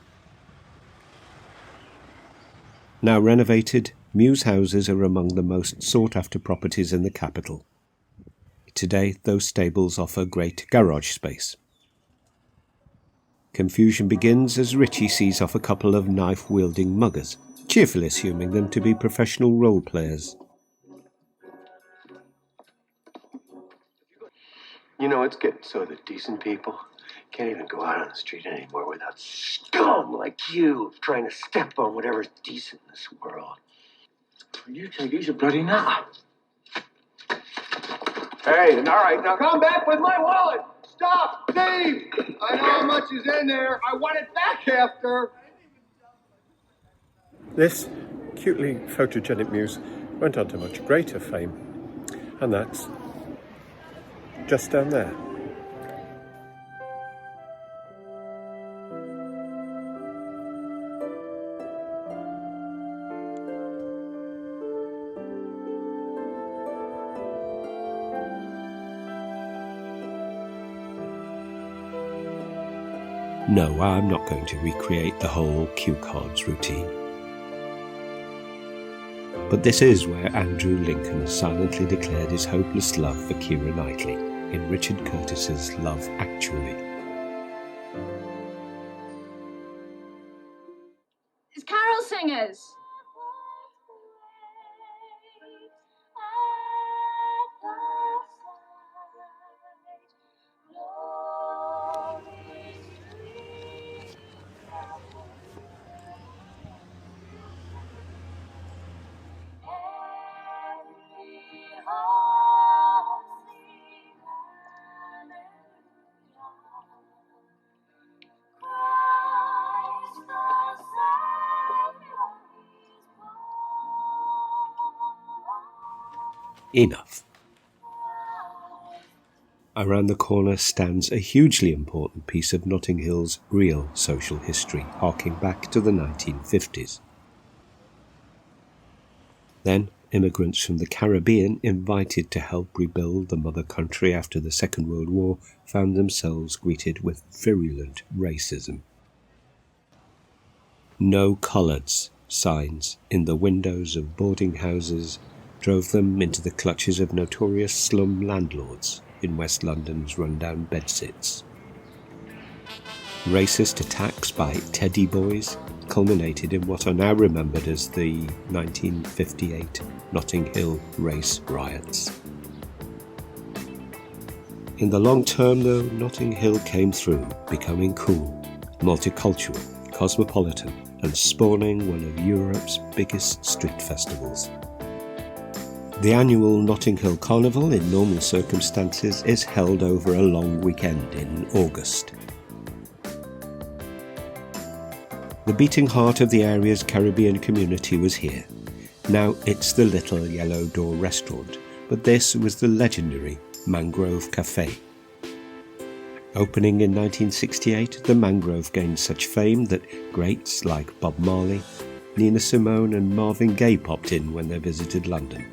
Now renovated, mews houses are among the most sought-after properties in the capital. Today, those stables offer great garage space. Confusion begins as Ritchie sees off a couple of knife-wielding muggers, cheerfully assuming them to be professional role players. You know, it's getting so that decent people can't even go out on the street anymore without scum like you trying to step on whatever's decent in this world. You take these a bloody nut. Hey, all right, now come back with my wallet. Stop, Steve! I know how much is in there. I want it back after. This cutely photogenic muse went on to much greater fame, and that's just down there. No, I'm not going to recreate the whole cue cards routine. But this is where Andrew Lincoln silently declared his hopeless love for Keira Knightley in Richard Curtis's Love Actually. It's carol singers. Enough. Around the corner stands a hugely important piece of Notting Hill's real social history, harking back to the 1950s. Then, immigrants from the Caribbean invited to help rebuild the mother country after the Second World War found themselves greeted with virulent racism. No coloureds signs in the windows of boarding houses drove them into the clutches of notorious slum landlords in West London's rundown bedsits. Racist attacks by teddy boys culminated in what are now remembered as the 1958 Notting Hill race riots. In the long term, though, Notting Hill came through, becoming cool, multicultural, cosmopolitan, and spawning one of Europe's biggest street festivals. The annual Notting Hill Carnival, in normal circumstances, is held over a long weekend in August. The beating heart of the area's Caribbean community was here. Now it's the Little Yellow Door restaurant, but this was the legendary Mangrove Café. Opening in 1968, the Mangrove gained such fame that greats like Bob Marley, Nina Simone and Marvin Gaye popped in when they visited London.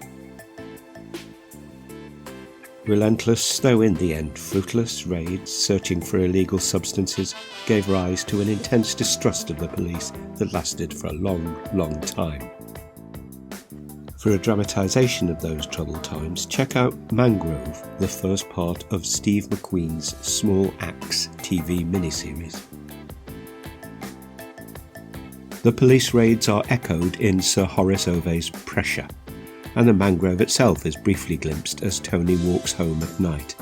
Relentless, though in the end fruitless, raids searching for illegal substances gave rise to an intense distrust of the police that lasted for a long, long time. For a dramatisation of those troubled times, check out Mangrove, the first part of Steve McQueen's Small Axe TV miniseries. The police raids are echoed in Sir Horace Óvé's Pressure, and the Mangrove itself is briefly glimpsed as Tony walks home at night.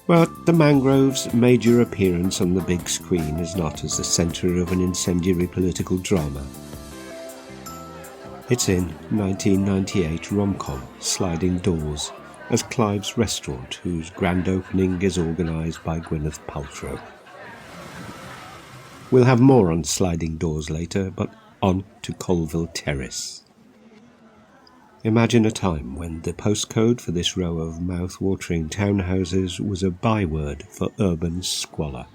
But the Mangrove's major appearance on the big screen is not as the centre of an incendiary political drama. It's in 1998 rom-com Sliding Doors, as Clive's restaurant, whose grand opening is organised by Gwyneth Paltrow. We'll have more on Sliding Doors later, but on to Colville Terrace. Imagine a time when the postcode for this row of mouth-watering townhouses was a byword for urban squalor.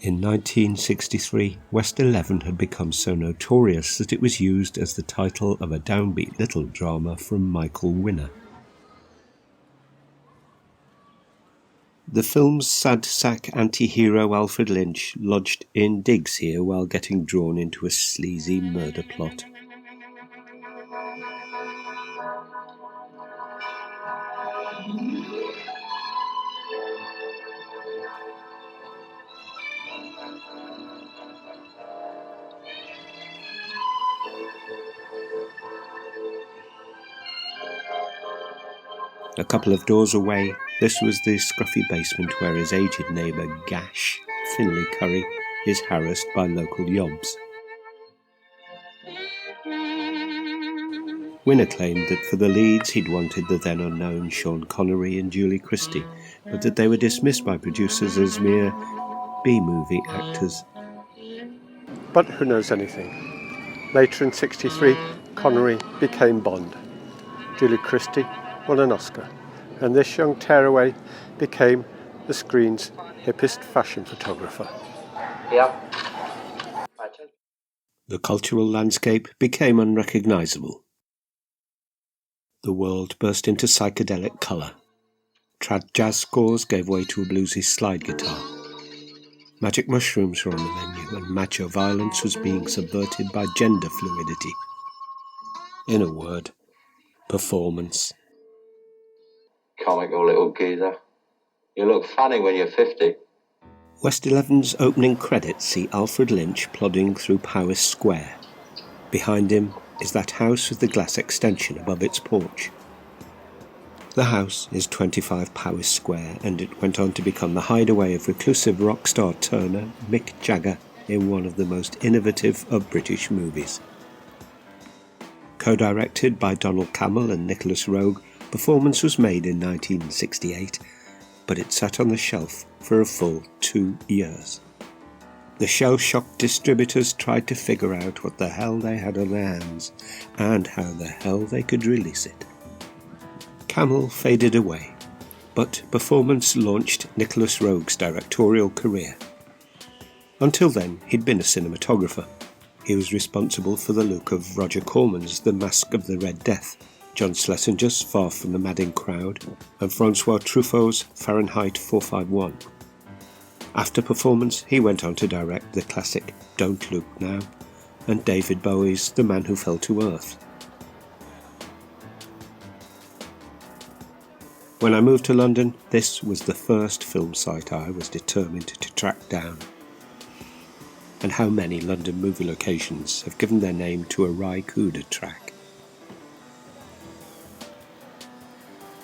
In 1963, West 11 had become so notorious that it was used as the title of a downbeat little drama from Michael Winner. The film's sad sack anti-hero Alfred Lynch lodged in digs here while getting drawn into a sleazy murder plot. A couple of doors away, this was the scruffy basement where his aged neighbour Gash, Finlay Curry, is harassed by local yobs. Winner claimed that for the leads he'd wanted the then unknown Sean Connery and Julie Christie, but that they were dismissed by producers as mere B-movie actors. But who knows anything? Later in '63, Connery became Bond. Julie Christie won an Oscar, and this young tearaway became the screen's hippest fashion photographer. Yep. The cultural landscape became unrecognisable. The world burst into psychedelic colour. Trad jazz scores gave way to a bluesy slide guitar. Magic mushrooms were on the menu, and macho violence was being subverted by gender fluidity. In a word, performance. Comical little geezer. You look funny when you're 50. West 11's opening credits see Alfred Lynch plodding through Powys Square. Behind him is that house with the glass extension above its porch. The house is 25 Powys Square, and it went on to become the hideaway of reclusive rock star Turner, Mick Jagger, in one of the most innovative of British movies. Co-directed by Donald Cammell and Nicolas Roeg, Performance was made in 1968, but it sat on the shelf for a full 2 years. The shell-shocked distributors tried to figure out what the hell they had on their hands and how the hell they could release it. Camel faded away, but Performance launched Nicolas Roeg's directorial career. Until then, he'd been a cinematographer. He was responsible for the look of Roger Corman's The Masque of the Red Death, John Schlesinger's Far from the Madding Crowd, and Francois Truffaut's Fahrenheit 451. After Performance, he went on to direct the classic Don't Look Now and David Bowie's The Man Who Fell to Earth. When I moved to London, this was the first film site I was determined to track down. And how many London movie locations have given their name to a Ry Cooder track?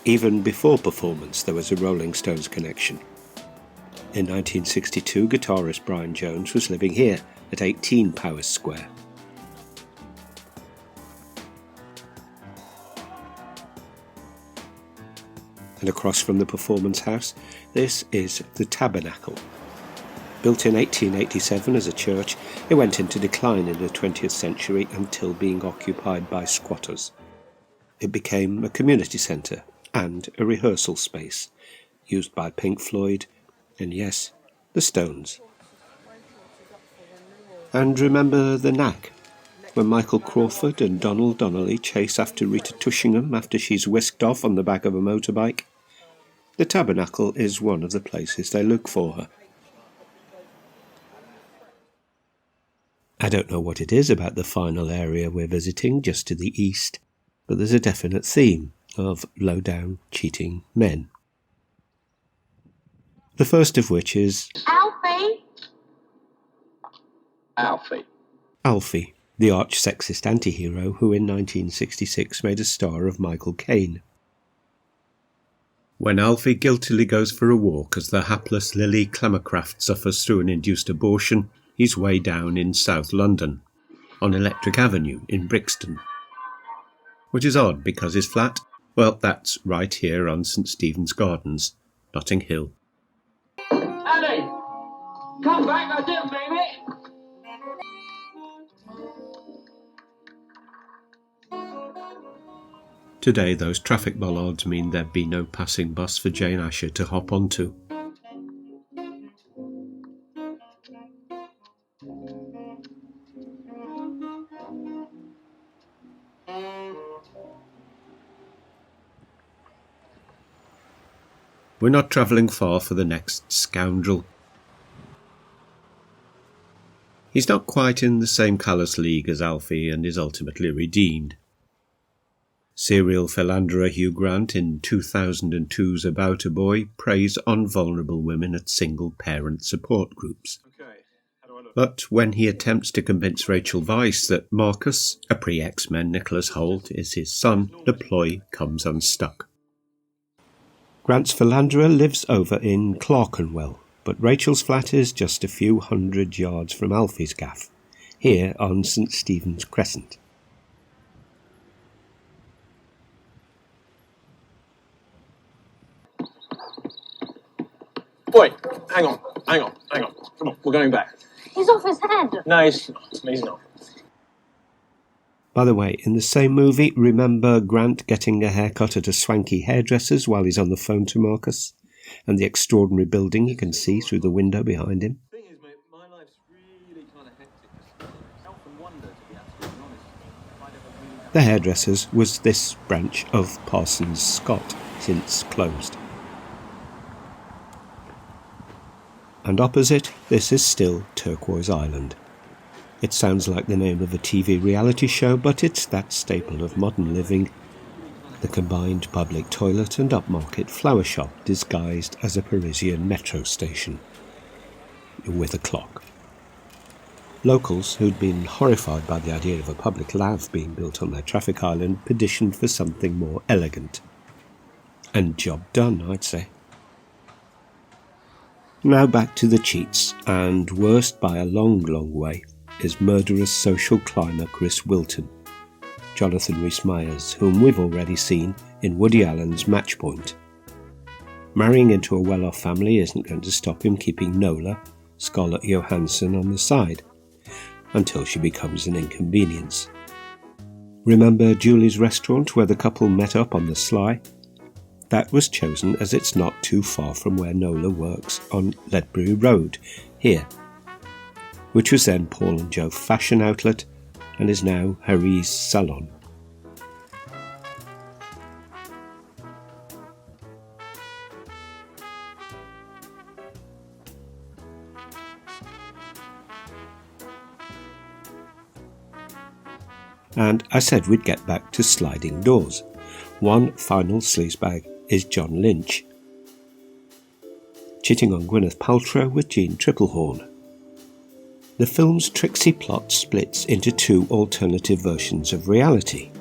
Even before Performance, there was a Rolling Stones connection. In 1962, guitarist Brian Jones was living here at 18 Powers Square. And across from the Performance House, this is the Tabernacle. Built in 1887 as a church, it went into decline in the 20th century until being occupied by squatters. It became a community centre and a rehearsal space, used by Pink Floyd and, yes, the Stones. And remember the Knack, when Michael Crawford and Donald Donnelly chase after Rita Tushingham after she's whisked off on the back of a motorbike? The Tabernacle is one of the places they look for her. I don't know what it is about the final area we're visiting just to the east, but there's a definite theme of low-down, cheating men. The first of which is Alfie! Alfie, the arch-sexist anti-hero who in 1966 made a star of Michael Caine. When Alfie guiltily goes for a walk as the hapless Lily Clammercraft suffers through an induced abortion, he's way down in South London, on Electric Avenue in Brixton. Which is odd because his flat, well, that's right here on St Stephen's Gardens, Notting Hill. Annie! Come back, I didn't mean it! Today, those traffic bollards mean there'd be no passing bus for Jane Asher to hop onto. We're not travelling far for the next scoundrel. He's not quite in the same callous league as Alfie and is ultimately redeemed. Serial philanderer Hugh Grant in 2002's About a Boy preys on vulnerable women at single-parent support groups. But when he attempts to convince Rachel Weisz that Marcus, a pre-X-Men Nicholas Hoult, is his son, the ploy comes unstuck. Grant's philanderer lives over in Clerkenwell, but Rachel's flat is just a few hundred yards from Alfie's gaff, here on St Stephen's Crescent. Boy, hang on. Come on, we're going back. He's off his head. No, he's not. By the way, in the same movie, remember Grant getting a haircut at a swanky hairdresser's while he's on the phone to Marcus? And the extraordinary building you can see through the window behind him? The thing is, mate, my life's really kind of hectic. I often wonder, to be absolutely honest, if I'd ever really have... The hairdresser's was this branch of Parsons Scott, since closed. And opposite, this is still Turquoise Island. It sounds like the name of a TV reality show, but it's that staple of modern living, the combined public toilet and upmarket flower shop disguised as a Parisian metro station, with a clock. Locals, who'd been horrified by the idea of a public lav being built on their traffic island, petitioned for something more elegant. And job done, I'd say. Now back to the cheats, and worst by a long, long way is murderous social climber Chris Wilton, Jonathan Rhys-Meyers, whom we've already seen in Woody Allen's Match Point. Marrying into a well-off family isn't going to stop him keeping Nola, Scarlett Johansson on the side, until she becomes an inconvenience. Remember Julie's restaurant where the couple met up on the sly? That was chosen as it's not too far from where Nola works on Ledbury Road, here, which was then Paul and Joe Fashion Outlet and is now Harry's Salon. And I said we'd get back to sliding doors. One final sleazebag is John Lynch, cheating on Gwyneth Paltrow with Jean Triplehorn. The film's tricksy plot splits into two alternative versions of reality.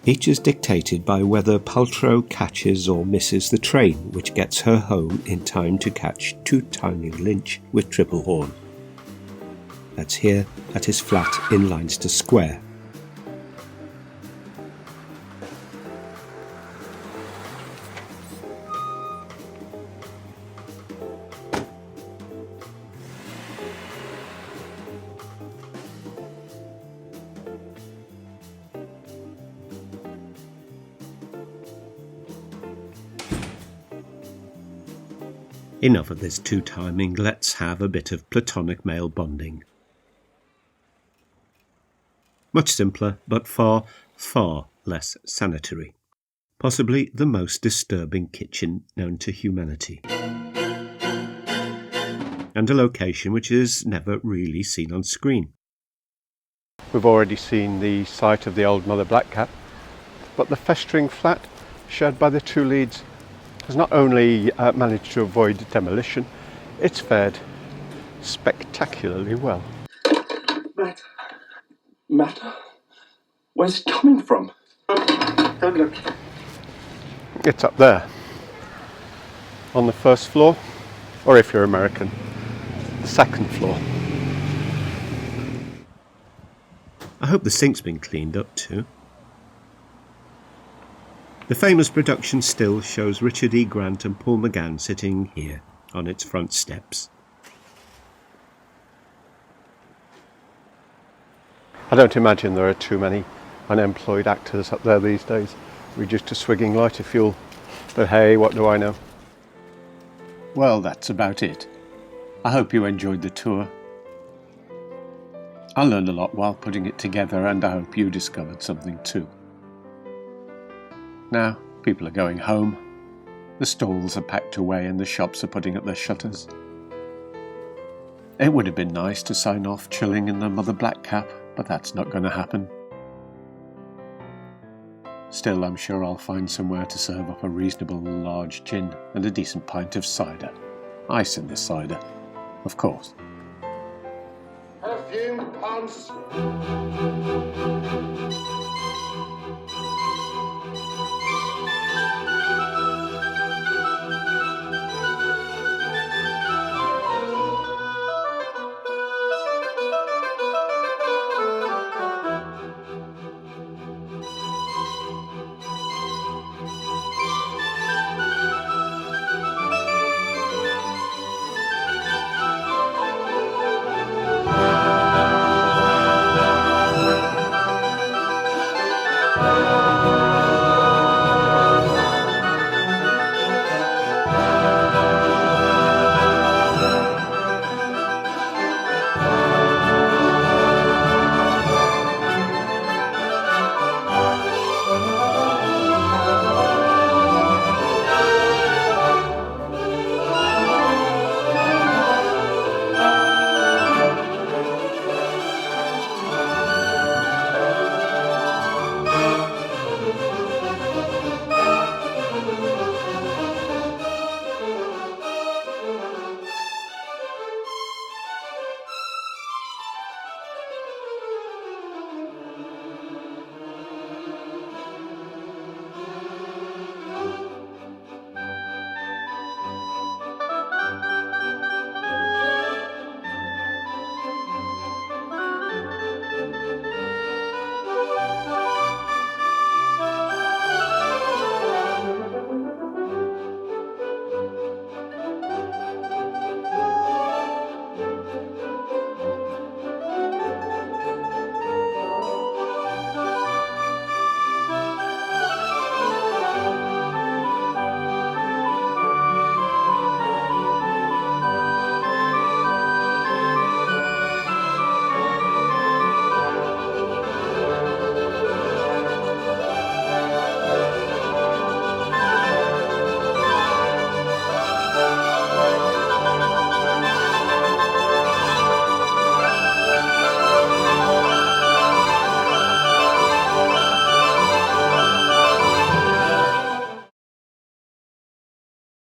Each is dictated by whether Paltrow catches or misses the train which gets her home in time to catch two-timing Lynch with Triplehorn. That's here at his flat in Leinster Square. Enough of this two-timing, let's have a bit of platonic male bonding. Much simpler, but far, far less sanitary. Possibly the most disturbing kitchen known to humanity. And a location which is never really seen on screen. We've already seen the site of the old Mother Blackcap, but the festering flat shared by the two leads has not only managed to avoid demolition, it's fared spectacularly well. Matt, where's it coming from? Don't look. It's up there, on the first floor, or if you're American, the second floor. I hope the sink's been cleaned up too. The famous production still shows Richard E. Grant and Paul McGann sitting here on its front steps. I don't imagine there are too many unemployed actors up there these days, reduced to swigging lighter fuel. But hey, what do I know? Well, that's about it. I hope you enjoyed the tour. I learned a lot while putting it together, and I hope you discovered something too. Now, people are going home, the stalls are packed away and the shops are putting up their shutters. It would have been nice to sign off chilling in the Mother Blackcap, but that's not going to happen. Still, I'm sure I'll find somewhere to serve up a reasonable large gin and a decent pint of cider. Ice in the cider, of course. Perfume pumps.